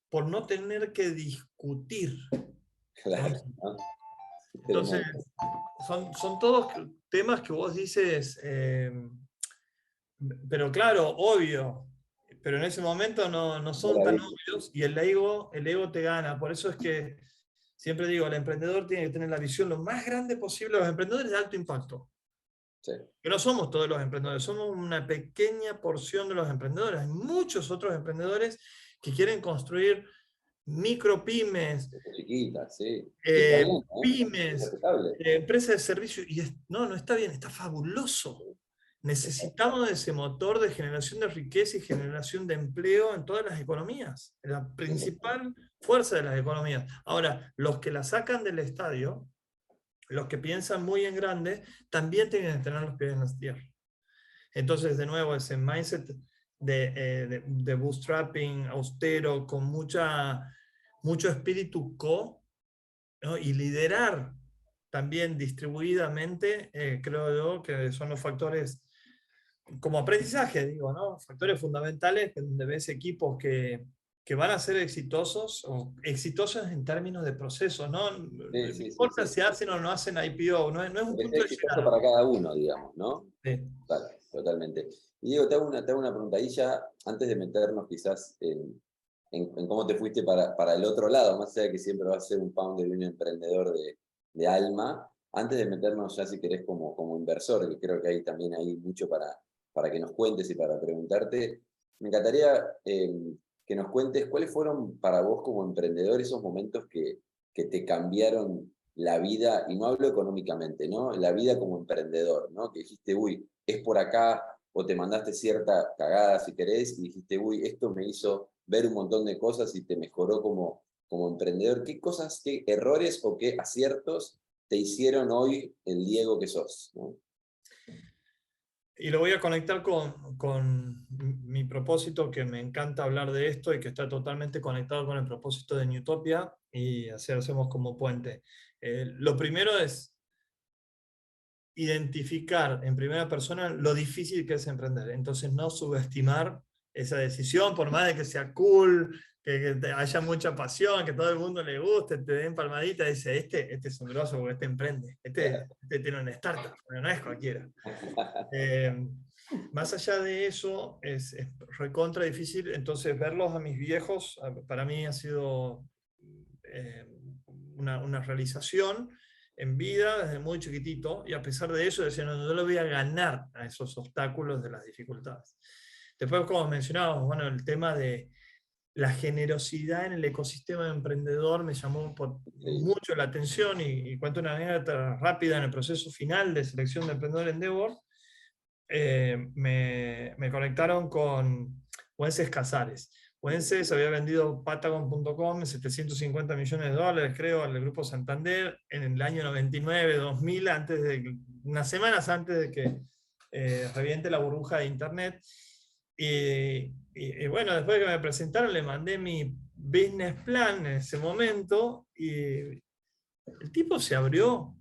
por no tener que discutir. Claro, ¿no? Entonces, Tremendo. son todos temas que vos dices, pero claro, obvio, pero en ese momento no No son la tan vi. obvios y el ego te gana. Por eso es que siempre digo, el emprendedor tiene que tener la visión lo más grande posible. Los emprendedores de alto impacto, Sí. que no somos todos los emprendedores, somos una pequeña porción de los emprendedores. Hay muchos otros emprendedores que quieren construir micropymes, Chiquitas, sí. Y está bien, ¿eh? Es pymes, respetable. empresas de servicio, y no está bien, está fabuloso. Necesitamos ese motor de generación de riqueza y generación de empleo en todas las economías, la principal fuerza de las economías. Ahora, los que la sacan del estadio, los que piensan muy en grande, también tienen que tener los pies en la tierra. Entonces, de nuevo, ese mindset de bootstrapping austero, con mucho espíritu co, ¿no? Y liderar también distribuidamente, creo yo que son los factores como aprendizaje, digo, ¿no? Factores fundamentales donde ves equipos que van a ser exitosos o exitosos en términos de proceso, ¿no? No Sí, sí, sí, importa sí. si hacen o no hacen IPO, no es un Que sea punto de exitoso llegada. para cada uno, digamos, ¿no? Sí. Claro, totalmente. Y Diego, te hago una pregunta ahí ya, antes de meternos quizás en cómo te fuiste para el otro lado, más allá de que siempre vas a ser un founder y un emprendedor de alma, antes de meternos ya si querés como inversor, que creo que hay también hay mucho para que nos cuentes y para preguntarte, me encantaría que nos cuentes cuáles fueron para vos como emprendedor esos momentos que te cambiaron la vida, y no hablo económicamente, ¿no? La vida como emprendedor, ¿no? Que dijiste, uy, es por acá, o te mandaste cierta cagada, si querés, y dijiste, uy, esto me hizo ver un montón de cosas y te mejoró como emprendedor? ¿Qué cosas, qué errores o qué aciertos te hicieron hoy el Diego que sos, ¿no? Y lo voy a conectar con mi propósito, que me encanta hablar de esto y que está totalmente conectado con el propósito de Newtopia, y así hacemos como puente. Lo primero es identificar en primera persona lo difícil que es emprender. Entonces no subestimar esa decisión, por más de que sea cool, que haya mucha pasión, que todo el mundo le guste, te den palmadita, dice, este es un grosso porque este emprende, este tiene una startup, pero no es cualquiera. Más allá de eso, es recontra difícil. Entonces verlos a mis viejos, para mí ha sido una realización en vida desde muy chiquitito, y a pesar de eso decía, no, yo le voy a ganar a esos obstáculos de las dificultades. Después, como mencionábamos, bueno, el tema de la generosidad en el ecosistema emprendedor me llamó Sí. mucho la atención, y cuento una anécdota rápida. En el proceso final de selección de Emprendedor Endeavor, me conectaron con Wences Casares. Wences había vendido Patagon.com en 750 millones de dólares, creo, al Grupo Santander en el año 99, 2000, unas semanas antes de que reviente la burbuja de Internet. Y bueno, después de que me presentaron, le mandé mi business plan en ese momento, y el tipo se abrió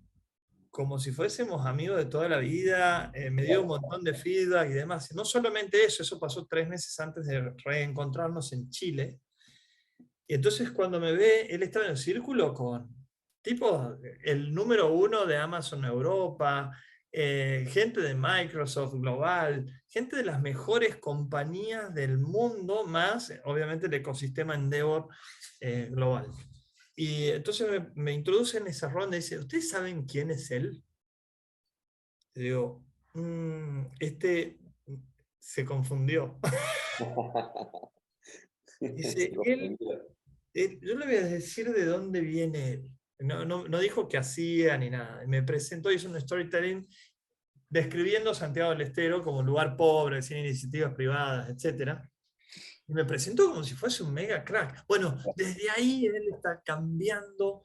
como si fuésemos amigos de toda la vida, me dio un montón de feedback y demás. Y no solamente eso, eso pasó 3 meses antes de reencontrarnos en Chile. Y entonces cuando me ve, él estaba en el círculo con tipo el número 1 de Amazon Europa, gente de Microsoft Global, gente de las mejores compañías del mundo, más obviamente el ecosistema Endeavor global. Y entonces me introduce en esa ronda y dice, ¿ustedes saben quién es él? Y digo, este se confundió. Dice, yo le voy a decir de dónde viene él. No dijo qué hacía ni nada. Me presentó, hizo un storytelling describiendo Santiago del Estero como un lugar pobre, sin iniciativas privadas, etc. Y me presentó como si fuese un mega crack. Bueno, desde ahí él está cambiando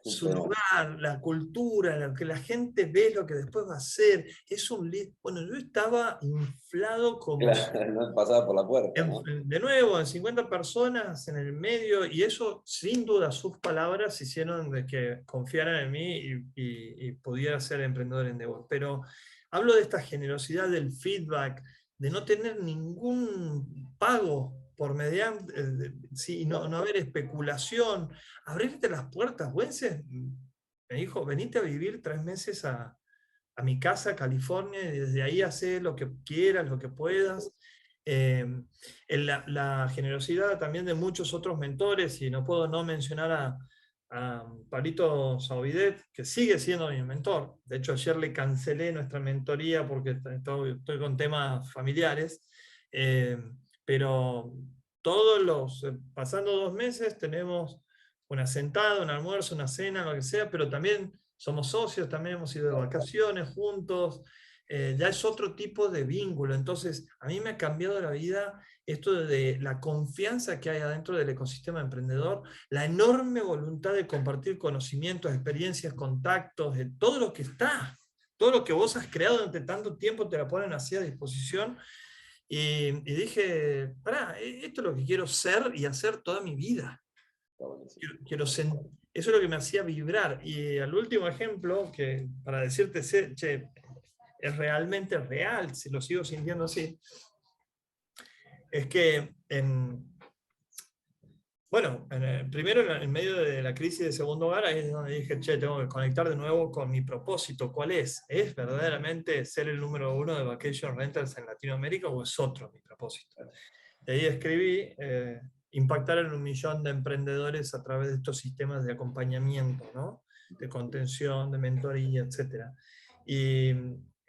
su lugar, la cultura, lo que la gente ve, lo que después va a hacer. Es un bueno, yo estaba inflado como si, Claro, no pasaba por la puerta, ¿no? de nuevo, en 50 personas en el medio, y eso, sin duda, sus palabras hicieron de que confiaran en mí y pudiera ser emprendedor en Endeavor. Pero hablo de esta generosidad del feedback, de no tener ningún pago por mediante, sí, no haber especulación, abrirte las puertas. Wences me dijo, venite a vivir 3 meses a mi casa, California, y desde ahí hacer lo que quieras, lo que puedas. La generosidad también de muchos otros mentores, y no puedo no mencionar a Pablito Sauvidet, que sigue siendo mi mentor. De hecho, ayer le cancelé nuestra mentoría porque estoy con temas familiares, pero pasando 2 meses tenemos una sentada, un almuerzo, una cena, lo que sea, pero también somos socios, también hemos ido de vacaciones juntos, ya es otro tipo de vínculo. Entonces, a mí me ha cambiado la vida esto de la confianza que hay adentro del ecosistema emprendedor, la enorme voluntad de compartir conocimientos, experiencias, contactos, de todo lo que está, todo lo que vos has creado durante tanto tiempo te la ponen así a disposición. Y dije, pará, esto es lo que quiero ser y hacer toda mi vida. Eso es lo que me hacía vibrar. Y al último ejemplo, que para decirte, che, es realmente real, si lo sigo sintiendo así, es que bueno, primero en medio de la crisis de segundo hogar, ahí es donde dije, che, tengo que conectar de nuevo con mi propósito. ¿Cuál es? ¿Es verdaderamente ser el número 1 de Vacation Rentals en Latinoamérica, o es otro mi propósito? De ahí escribí impactar en 1.000.000 de emprendedores a través de estos sistemas de acompañamiento, ¿no? De contención, de mentoría, etc. Y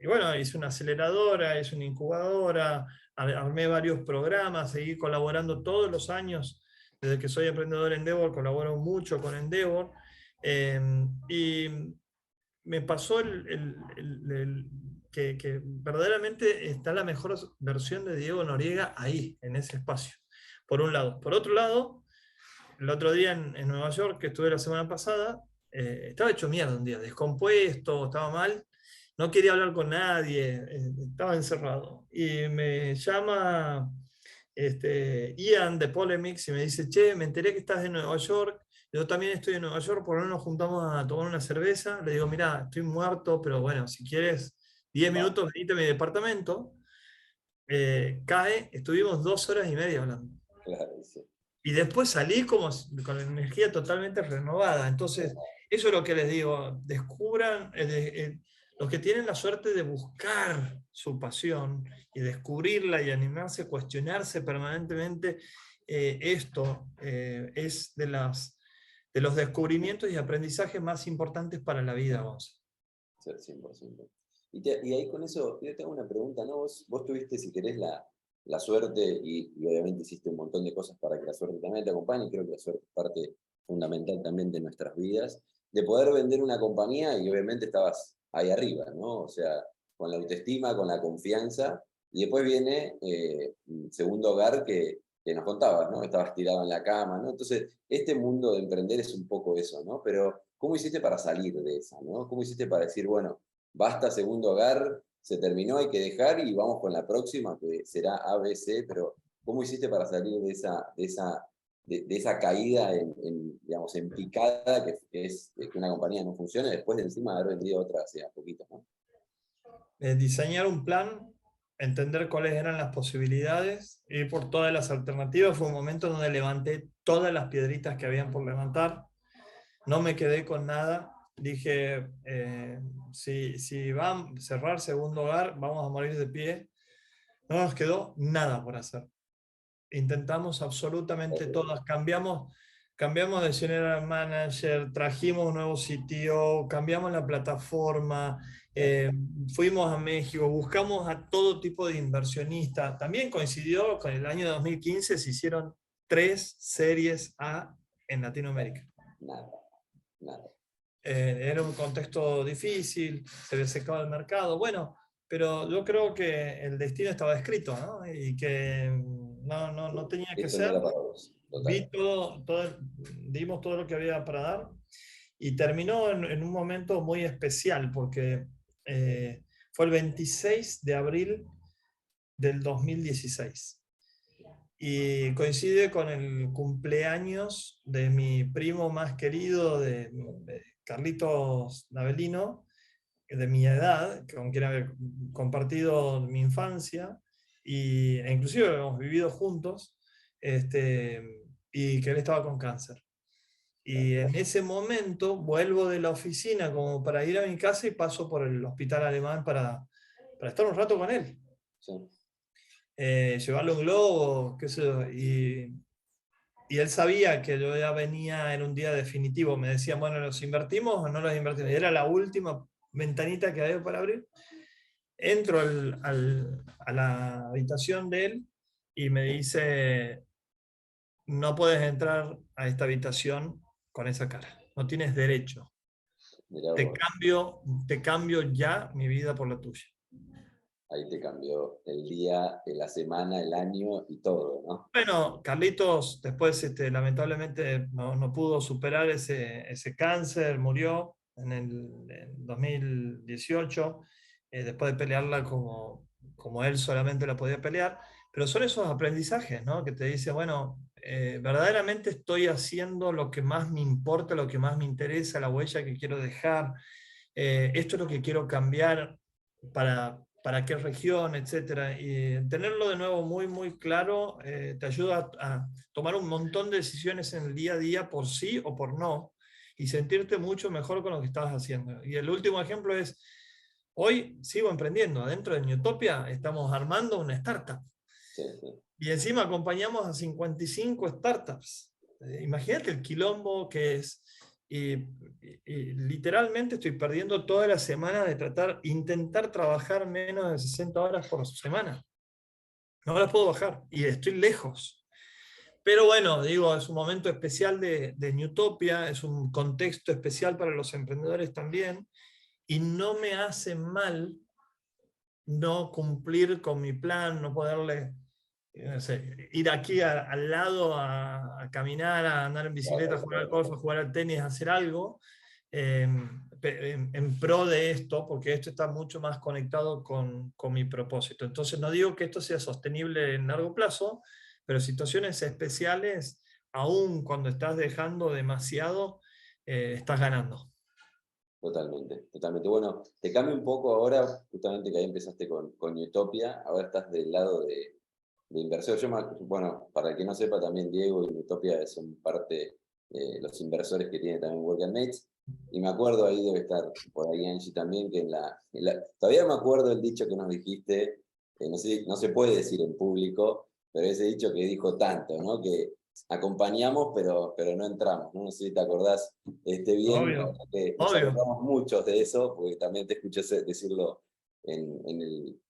bueno, hice una aceleradora, hice una incubadora, armé varios programas, seguí colaborando todos los años. Desde que soy emprendedor en Endeavor, colaboro mucho con Endeavor. Y me pasó que verdaderamente está la mejor versión de Diego Noriega ahí, en ese espacio, por un lado. Por otro lado, el otro día en Nueva York, que estuve la semana pasada, estaba hecho mierda un día, descompuesto, estaba mal, no quería hablar con nadie, estaba encerrado. Y me llama Ian de Polemics y me dice, che, me enteré que estás en Nueva York, yo también estoy en Nueva York, ¿por qué no nos juntamos a tomar una cerveza? Le digo, mira, estoy muerto, pero bueno, si quieres 10 minutos, venite a mi departamento. Cae, estuvimos 2 horas y media hablando. Claro, sí. Y después salí como con energía totalmente renovada. Entonces, eso es lo que les digo, descubran, los que tienen la suerte de buscar su pasión y descubrirla y animarse a cuestionarse permanentemente, esto es de los descubrimientos y aprendizajes más importantes para la vida, Gonzalo. 100%. Y ahí con eso, yo tengo una pregunta, ¿no? Vos tuviste, si querés, la suerte, y obviamente hiciste un montón de cosas para que la suerte también te acompañe, y creo que la suerte es parte fundamental también de nuestras vidas, de poder vender una compañía y obviamente estabas ahí arriba, ¿no? O sea, con la autoestima, con la confianza, y después viene un segundo hogar que nos contabas, ¿no? Estabas tirado en la cama, ¿no? Entonces, este mundo de emprender es un poco eso, ¿no? Pero, ¿cómo hiciste para salir de esa, ¿no? ¿Cómo hiciste para decir, bueno, basta segundo hogar, se terminó, hay que dejar y vamos con la próxima, que será ABC, pero ¿cómo hiciste para salir de esa caída digamos, en picada que es que una compañía no funcione después de encima de haber vendido otra hace poquito, ¿no? Diseñar un plan, entender cuáles eran las posibilidades, ir por todas las alternativas. Fue un momento donde levanté todas las piedritas que habían por levantar, no me quedé con nada. Dije, si van a cerrar segundo hogar, vamos a morir de pie. No nos quedó nada por hacer. Intentamos absolutamente todas, cambiamos de general manager, trajimos un nuevo sitio, cambiamos la plataforma, fuimos a México, buscamos a todo tipo de inversionistas. También coincidió con el año 2015, se hicieron 3 series A en Latinoamérica. Nada. Era un contexto difícil, se había secado el mercado, bueno, pero yo creo que el destino estaba escrito, ¿no? Y que no tenía que Esto no ser. era para vos, total. Dimos todo lo que había para dar y terminó en un momento muy especial porque fue el 26 de abril del 2016 y coincide con el cumpleaños de mi primo más querido, de Carlitos Navelino, de mi edad, con quien había compartido mi infancia, e inclusive hemos vivido juntos, y que él estaba con cáncer. Y en ese momento vuelvo de la oficina como para ir a mi casa y paso por el hospital alemán para estar un rato con él. Sí. Llevarle un globo, qué sé yo, y él sabía que yo ya venía en un día definitivo. Me decían, bueno, ¿los invertimos o no los invertimos? Y era la última ventanita que había para abrir. Entro a la habitación de él y me dice, no puedes entrar a esta habitación con esa cara. No tienes derecho. Te cambio ya mi vida por la tuya. Ahí te cambió el día, la semana, el año y todo, ¿no? Bueno, Carlitos después lamentablemente no pudo superar ese cáncer, murió en 2018, después de pelearla como él solamente la podía pelear, pero son esos aprendizajes, ¿no? Que te dice, bueno, verdaderamente estoy haciendo lo que más me importa, lo que más me interesa, la huella que quiero dejar, esto es lo que quiero cambiar para qué región, etcétera. Y tenerlo de nuevo muy, muy claro te ayuda a tomar un montón de decisiones en el día a día por sí o por no, y sentirte mucho mejor con lo que estás haciendo. Y el último ejemplo es, hoy sigo emprendiendo. Adentro de Newtopia estamos armando una startup. Sí, sí. Y encima acompañamos a 55 startups. Imagínate el quilombo que es. Y literalmente estoy perdiendo toda la semana de intentar trabajar menos de 60 horas por semana. No las puedo bajar y estoy lejos. Pero bueno, digo, es un momento especial de Newtopia, es un contexto especial para los emprendedores también, y no me hace mal no cumplir con mi plan, no poderle, no sé, ir aquí al lado a caminar, a andar en bicicleta, a jugar al golf, a jugar al tenis, a hacer algo en pro de esto, porque esto está mucho más conectado con mi propósito. Entonces no digo que esto sea sostenible en largo plazo, pero situaciones especiales, aún cuando estás dejando demasiado, estás ganando. Totalmente, totalmente. Bueno, te cambio un poco ahora, justamente que ahí empezaste con Utopia, ahora estás del lado de inversor. Bueno, para el que no sepa, también Diego y Utopia son parte de los inversores que tiene también Work and Mates. Y me acuerdo, ahí debe estar por ahí Angie también, que todavía me acuerdo el dicho que nos dijiste, no sé, no se puede decir en público, pero ese dicho que dijo tanto, ¿no? Que acompañamos, pero no entramos, ¿no? No sé si te acordás bien, la Obvio, verdad que nos obvio. acordamos muchos de eso, porque también te escuché decirlo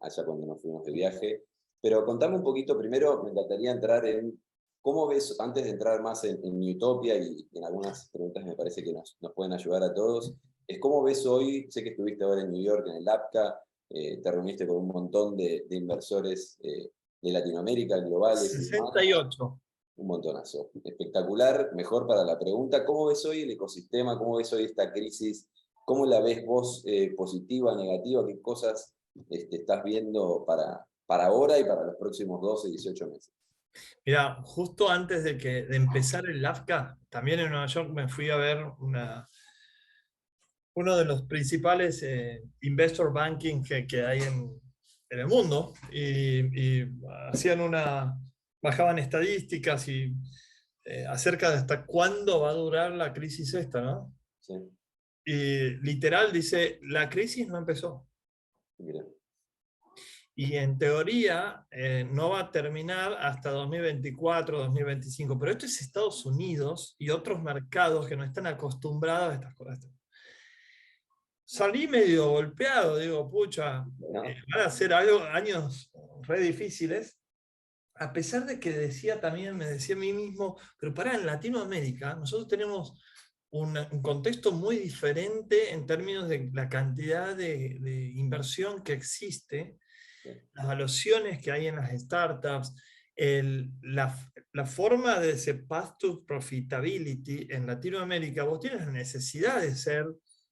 allá cuando nos fuimos de viaje. Pero contame un poquito, primero me encantaría entrar en cómo ves, antes de entrar más en Utopia y en algunas preguntas que me parece que nos pueden ayudar a todos, es cómo ves hoy, sé que estuviste ahora en New York, en el APCA, te reuniste con un montón de inversores de Latinoamérica, globales y demás, 68. un montonazo. Espectacular, mejor para la pregunta, ¿cómo ves hoy el ecosistema? ¿Cómo ves hoy esta crisis? ¿Cómo la ves vos, positiva, negativa? ¿Qué cosas estás viendo para ahora y para los próximos 12, 18 meses? Mira, justo antes de empezar el LAFCA, también en Nueva York me fui a ver uno de los principales investor banking que hay en el mundo y hacían bajaban estadísticas y acerca de hasta cuándo va a durar la crisis esta, ¿no? Sí, Y literal dice, la crisis no empezó. mira, Y en teoría no va a terminar hasta 2024, 2025, pero esto es Estados Unidos y otros mercados que no están acostumbrados a estas cosas. Salí medio golpeado, digo, pucha, ¿no? van a ser años re difíciles, a pesar de que decía también, me decía a mí mismo, pero para en Latinoamérica nosotros tenemos un contexto muy diferente en términos de la cantidad de inversión que existe, Sí, las valuaciones que hay en las startups, la forma de ese path to profitability en Latinoamérica, vos tienes la necesidad de ser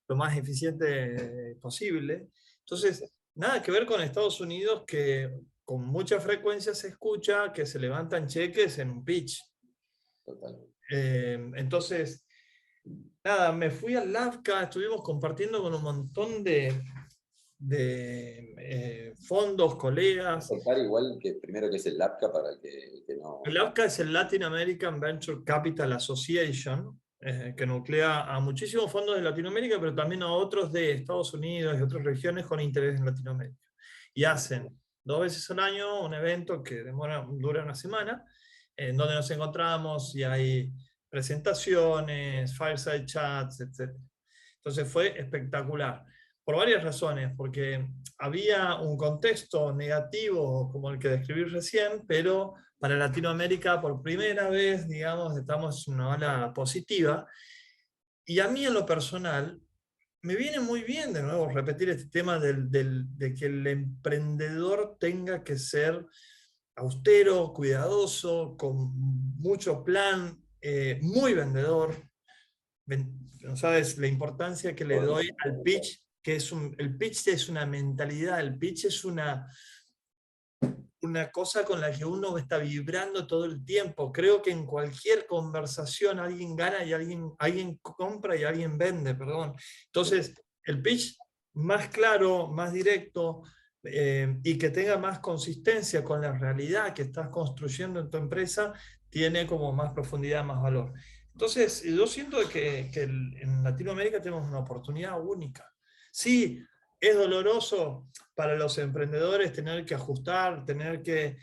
lo más eficiente posible. Entonces, nada que ver con Estados Unidos, que con mucha frecuencia se escucha que se levantan cheques en un pitch. total. Entonces, nada, me fui al LAFCA, estuvimos compartiendo con un montón de fondos, colegas. Contar igual que primero que es el LAPCA para el que no. El APCA es el Latin American Venture Capital Association, que nuclea a muchísimos fondos de Latinoamérica, pero también a otros de Estados Unidos y otras regiones con interés en Latinoamérica. Y hacen 2 veces al año un evento que dura una semana, en donde nos encontramos y hay presentaciones, fireside chats, etc. Entonces fue espectacular, por varias razones, porque había un contexto negativo como el que describí recién, pero para Latinoamérica por primera vez, digamos, estamos en una ola positiva. Y a mí en lo personal, me viene muy bien de nuevo repetir este tema de que el emprendedor tenga que ser austero, cuidadoso, con mucho plan, muy vendedor. No sabes la importancia que le doy al pitch, que el pitch es una mentalidad, el pitch es una cosa con la que uno está vibrando todo el tiempo. Creo que en cualquier conversación alguien gana y alguien compra y alguien vende, perdón. Entonces, el pitch más claro, más directo y que tenga más consistencia con la realidad que estás construyendo en tu empresa, tiene como más profundidad, más valor. Entonces, yo siento que en Latinoamérica tenemos una oportunidad única. Sí, es doloroso para los emprendedores tener que ajustar, tener que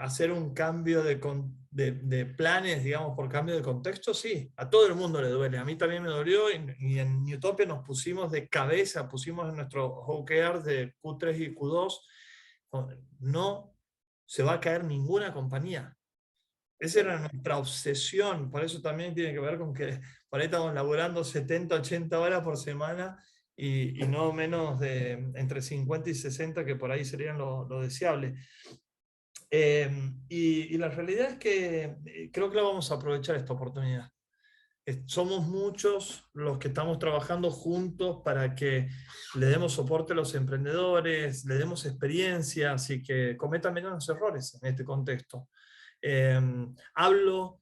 hacer un cambio de planes, digamos, por cambio de contexto, sí, a todo el mundo le duele. A mí también me dolió y en Utopia nos pusimos de cabeza, pusimos en nuestro OKR de Q3 y Q2, no se va a caer ninguna compañía. Esa era nuestra obsesión, por eso también tiene que ver con que por ahí estamos laburando 70, 80 horas por semana y no menos de entre 50 y 60, que por ahí serían lo deseable. Y la realidad es que creo que la vamos a aprovechar esta oportunidad. Somos muchos los que estamos trabajando juntos para que le demos soporte a los emprendedores, le demos experiencias y que cometan menos errores en este contexto. Hablo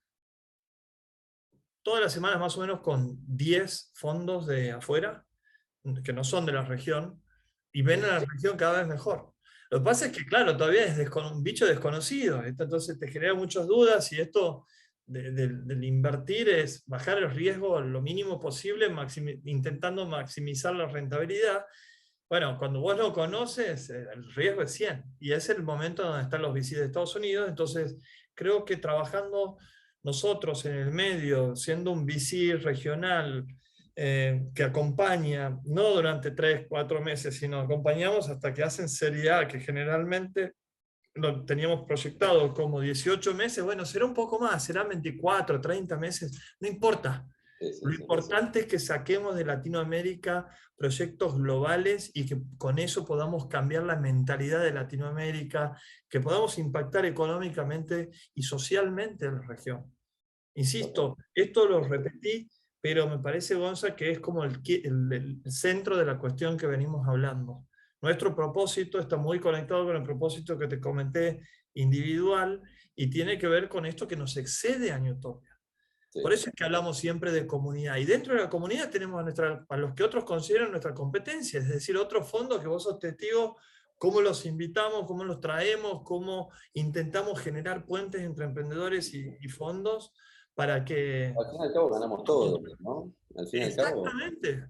todas las semanas más o menos con 10 fondos de afuera, que no son de la región, y ven a la región cada vez mejor. Lo que pasa es que, claro, todavía es un bicho desconocido, entonces te genera muchas dudas y esto del invertir es bajar el riesgo lo mínimo posible, intentando maximizar la rentabilidad. Bueno, cuando vos lo conoces, el riesgo es 100 y es el momento donde están los VC de Estados Unidos, entonces creo que trabajando nosotros en el medio, siendo un VC regional, que acompaña, no durante 3, 4 meses, sino acompañamos hasta que hacen Serie A, que generalmente lo teníamos proyectado como 18 meses, bueno, será un poco más, será 24, 30 meses, no importa. Lo importante es que saquemos de Latinoamérica proyectos globales y que con eso podamos cambiar la mentalidad de Latinoamérica, que podamos impactar económicamente y socialmente en la región. Insisto, esto lo repetí, pero me parece, Gonza, que es como el centro de la cuestión que venimos hablando. Nuestro propósito está muy conectado con el propósito que te comenté individual y tiene que ver con esto que nos excede a Newtopia. Sí. Por eso es que hablamos siempre de comunidad. Y dentro de la comunidad tenemos a los que otros consideran nuestra competencia, es decir, otros fondos que vos sos testigo, cómo los invitamos, cómo los traemos, cómo intentamos generar puentes entre emprendedores y fondos para que... Al fin y al cabo ganamos todos, ¿no? Al fin y al cabo... Exactamente.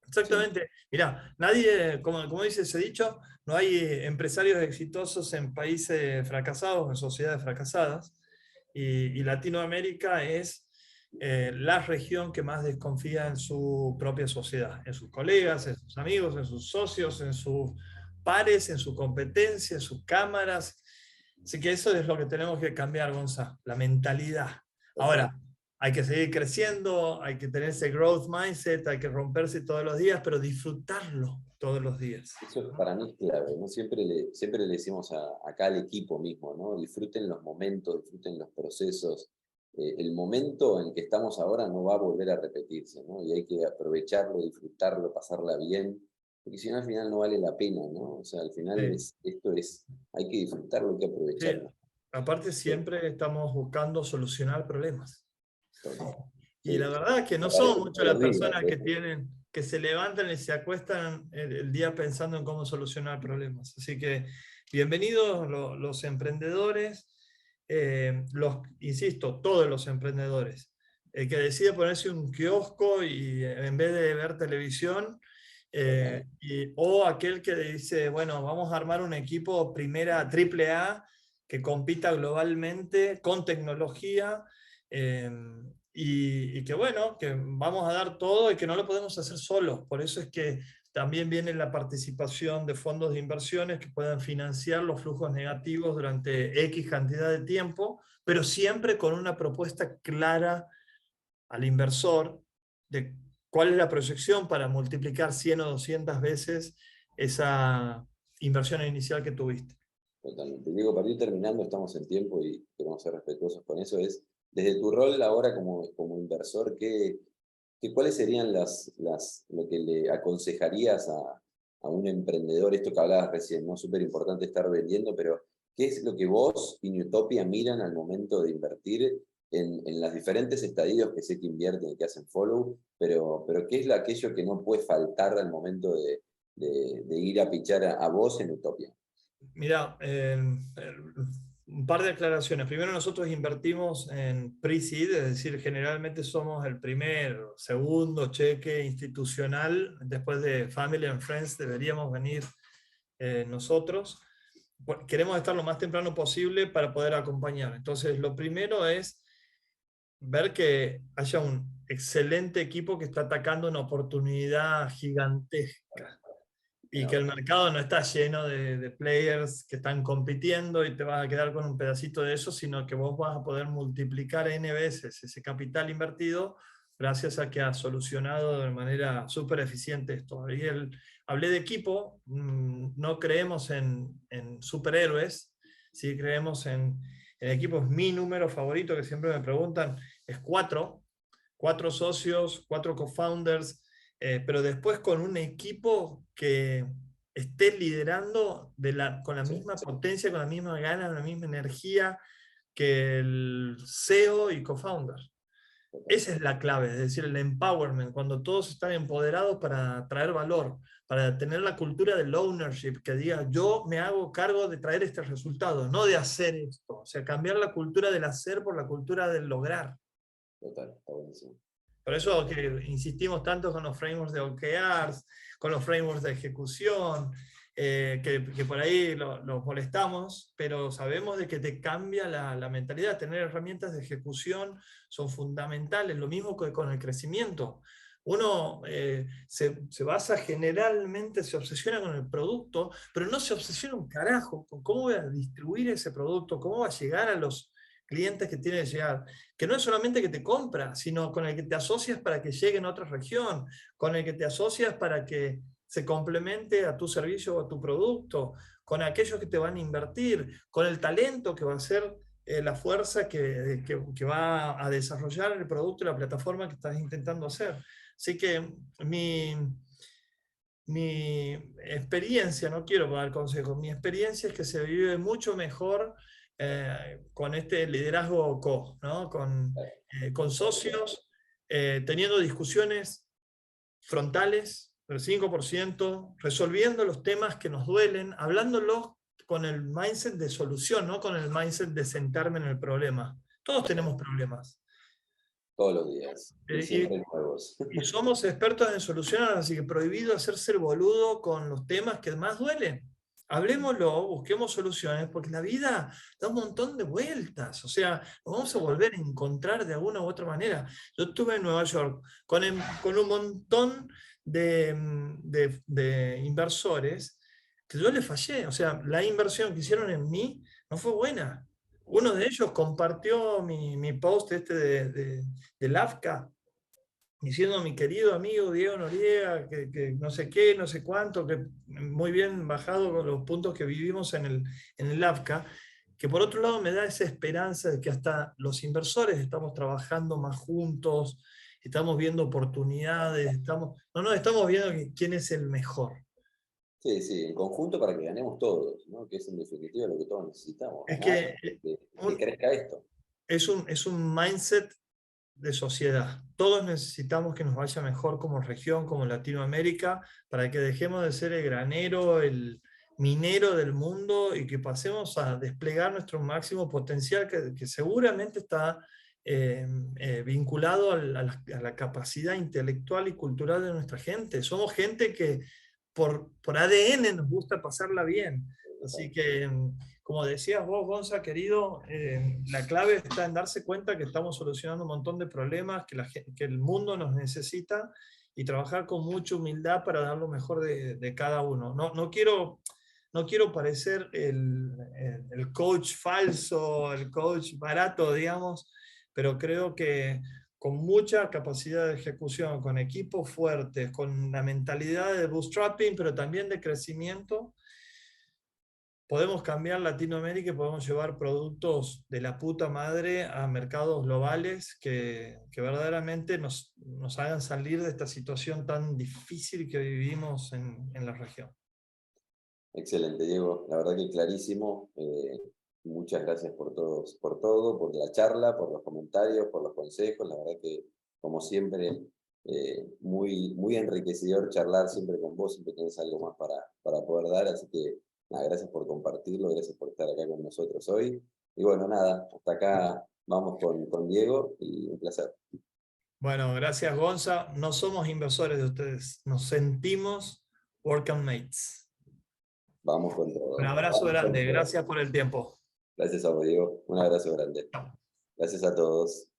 Exactamente. Sí. Mirá, nadie, como dice ese dicho, no hay empresarios exitosos en países fracasados, en sociedades fracasadas, y Latinoamérica es la región que más desconfía en su propia sociedad, en sus colegas, en sus amigos, en sus socios, en sus pares, en su competencia, en sus cámaras. Así que eso es lo que tenemos que cambiar, Gonzalo, la mentalidad. Ahora, hay que seguir creciendo, hay que tener ese growth mindset, hay que romperse todos los días, pero disfrutarlo todos los días. Eso para mí es clave, ¿no? Siempre le decimos acá al equipo mismo, ¿no? Disfruten los momentos, disfruten los procesos. El momento en el que estamos ahora no va a volver a repetirse, ¿no? Y hay que aprovecharlo, disfrutarlo, pasarla bien, porque si no al final no vale la pena, ¿no? O sea, al final hay que disfrutarlo, hay que aprovecharlo. Sí. Aparte siempre estamos buscando solucionar problemas. Y la verdad es que no son muchas las personas que se levantan y se acuestan el día pensando en cómo solucionar problemas. Así que bienvenidos los emprendedores, insisto, todos los emprendedores. El que decide ponerse un kiosco y en vez de ver televisión, o aquel que dice, bueno, vamos a armar un equipo triple A que compita globalmente con tecnología, y que bueno, que vamos a dar todo y que no lo podemos hacer solos. Por eso es que también viene la participación de fondos de inversiones que puedan financiar los flujos negativos durante X cantidad de tiempo, pero siempre con una propuesta clara al inversor de cuál es la proyección para multiplicar 100 o 200 veces esa inversión inicial que tuviste. Totalmente. Diego, para ir terminando, estamos en tiempo y queremos ser respetuosos con eso, desde tu rol ahora como inversor, ¿cuáles serían lo que le aconsejarías a un emprendedor? Esto que hablabas recién, ¿no? Súper importante estar vendiendo, pero ¿qué es lo que vos y Newtopia miran al momento de invertir en los diferentes estadios que sé que invierten y que hacen follow, pero ¿qué es aquello que no puede faltar al momento de ir a pichar a vos en Newtopia? Mira, un par de aclaraciones. Primero, nosotros invertimos en pre-seed, es decir, generalmente somos el primer, segundo cheque institucional. Después de Family and Friends deberíamos venir nosotros. Queremos estar lo más temprano posible para poder acompañar. Entonces, lo primero es ver que haya un excelente equipo que está atacando una oportunidad gigantesca. Y que el mercado no está lleno de players que están compitiendo y te vas a quedar con un pedacito de eso, sino que vos vas a poder multiplicar N veces ese capital invertido gracias a que ha solucionado de manera súper eficiente esto. Hablé de equipo, no creemos en superhéroes, sí creemos en equipos. Mi número favorito, que siempre me preguntan, es 4 socios, 4 co-founders, pero después con un equipo que esté liderando con la misma potencia, con la misma gana, con la misma energía que el CEO y co-founder. Esa es la clave, es decir, el empowerment, cuando todos están empoderados para traer valor, para tener la cultura del ownership, que diga, yo me hago cargo de traer este resultado, no de hacer esto. O sea, cambiar la cultura del hacer por la cultura del lograr. Total, está buenísimo. Por eso que insistimos tanto con los frameworks de OKRs, con los frameworks de ejecución, que por ahí los molestamos, pero sabemos de que te cambia la mentalidad. Tener herramientas de ejecución son fundamentales, lo mismo que con el crecimiento. Uno se basa generalmente, se obsesiona con el producto, pero no se obsesiona un carajo con cómo voy a distribuir ese producto, cómo va a llegar a los clientes que tiene que llegar, que no es solamente que te compra, sino con el que te asocias para que llegue en otra región, con el que te asocias para que se complemente a tu servicio o a tu producto, con aquellos que te van a invertir, con el talento que va a ser la fuerza que va a desarrollar el producto y la plataforma que estás intentando hacer. Así que mi experiencia, no quiero dar consejos, mi experiencia es que se vive mucho mejor con este liderazgo ¿no? Con socios, teniendo discusiones frontales, del 5%, resolviendo los temas que nos duelen, hablándolos con el mindset de solución, no con el mindset de sentarme en el problema. Todos tenemos problemas. Todos los días. Y siempre nuevos. Y somos expertos en solucionar, así que prohibido hacerse el boludo con los temas que más duelen. Hablemoslo, busquemos soluciones, porque la vida da un montón de vueltas, o sea, nos vamos a volver a encontrar de alguna u otra manera. Yo estuve en Nueva York con un montón de inversores que yo les fallé, o sea, la inversión que hicieron en mí no fue buena. Uno de ellos compartió mi post del AFCA, diciendo mi querido amigo Diego Noriega, que no sé qué, no sé cuánto, que muy bien bajado con los puntos que vivimos en el AFCA, que por otro lado me da esa esperanza de que hasta los inversores estamos trabajando más juntos, estamos viendo oportunidades, estamos viendo quién es el mejor. Sí, sí, en conjunto para que ganemos todos, ¿no? Que es en definitiva lo que todos necesitamos. Es ganar, que crezca esto. Es un mindset de sociedad. Todos necesitamos que nos vaya mejor como región, como Latinoamérica, para que dejemos de ser el granero, el minero del mundo y que pasemos a desplegar nuestro máximo potencial que seguramente está vinculado a la capacidad intelectual y cultural de nuestra gente. Somos gente que por ADN nos gusta pasarla bien. Así que, como decías vos, Gonza, querido, la clave está en darse cuenta que estamos solucionando un montón de problemas, que el mundo nos necesita y trabajar con mucha humildad para dar lo mejor de cada uno. No quiero parecer el coach falso, el coach barato, digamos, pero creo que con mucha capacidad de ejecución, con equipos fuertes, con una mentalidad de bootstrapping, pero también de crecimiento, podemos cambiar Latinoamérica y podemos llevar productos de la puta madre a mercados globales que verdaderamente nos hagan salir de esta situación tan difícil que vivimos en la región. Excelente, Diego. La verdad que clarísimo. Muchas gracias por todo, por la charla, por los comentarios, por los consejos. La verdad que, como siempre, muy, muy enriquecedor charlar siempre con vos. Siempre tenés algo más para poder dar. Así que, nada, gracias por compartirlo, gracias por estar acá con nosotros hoy. Y bueno, nada, hasta acá vamos con Diego y un placer. Bueno, gracias, Gonza. No somos inversores de ustedes, nos sentimos working mates. Vamos con todo. Un abrazo grande, gracias por el tiempo. Gracias a vos, Diego. Un abrazo grande. Gracias a todos.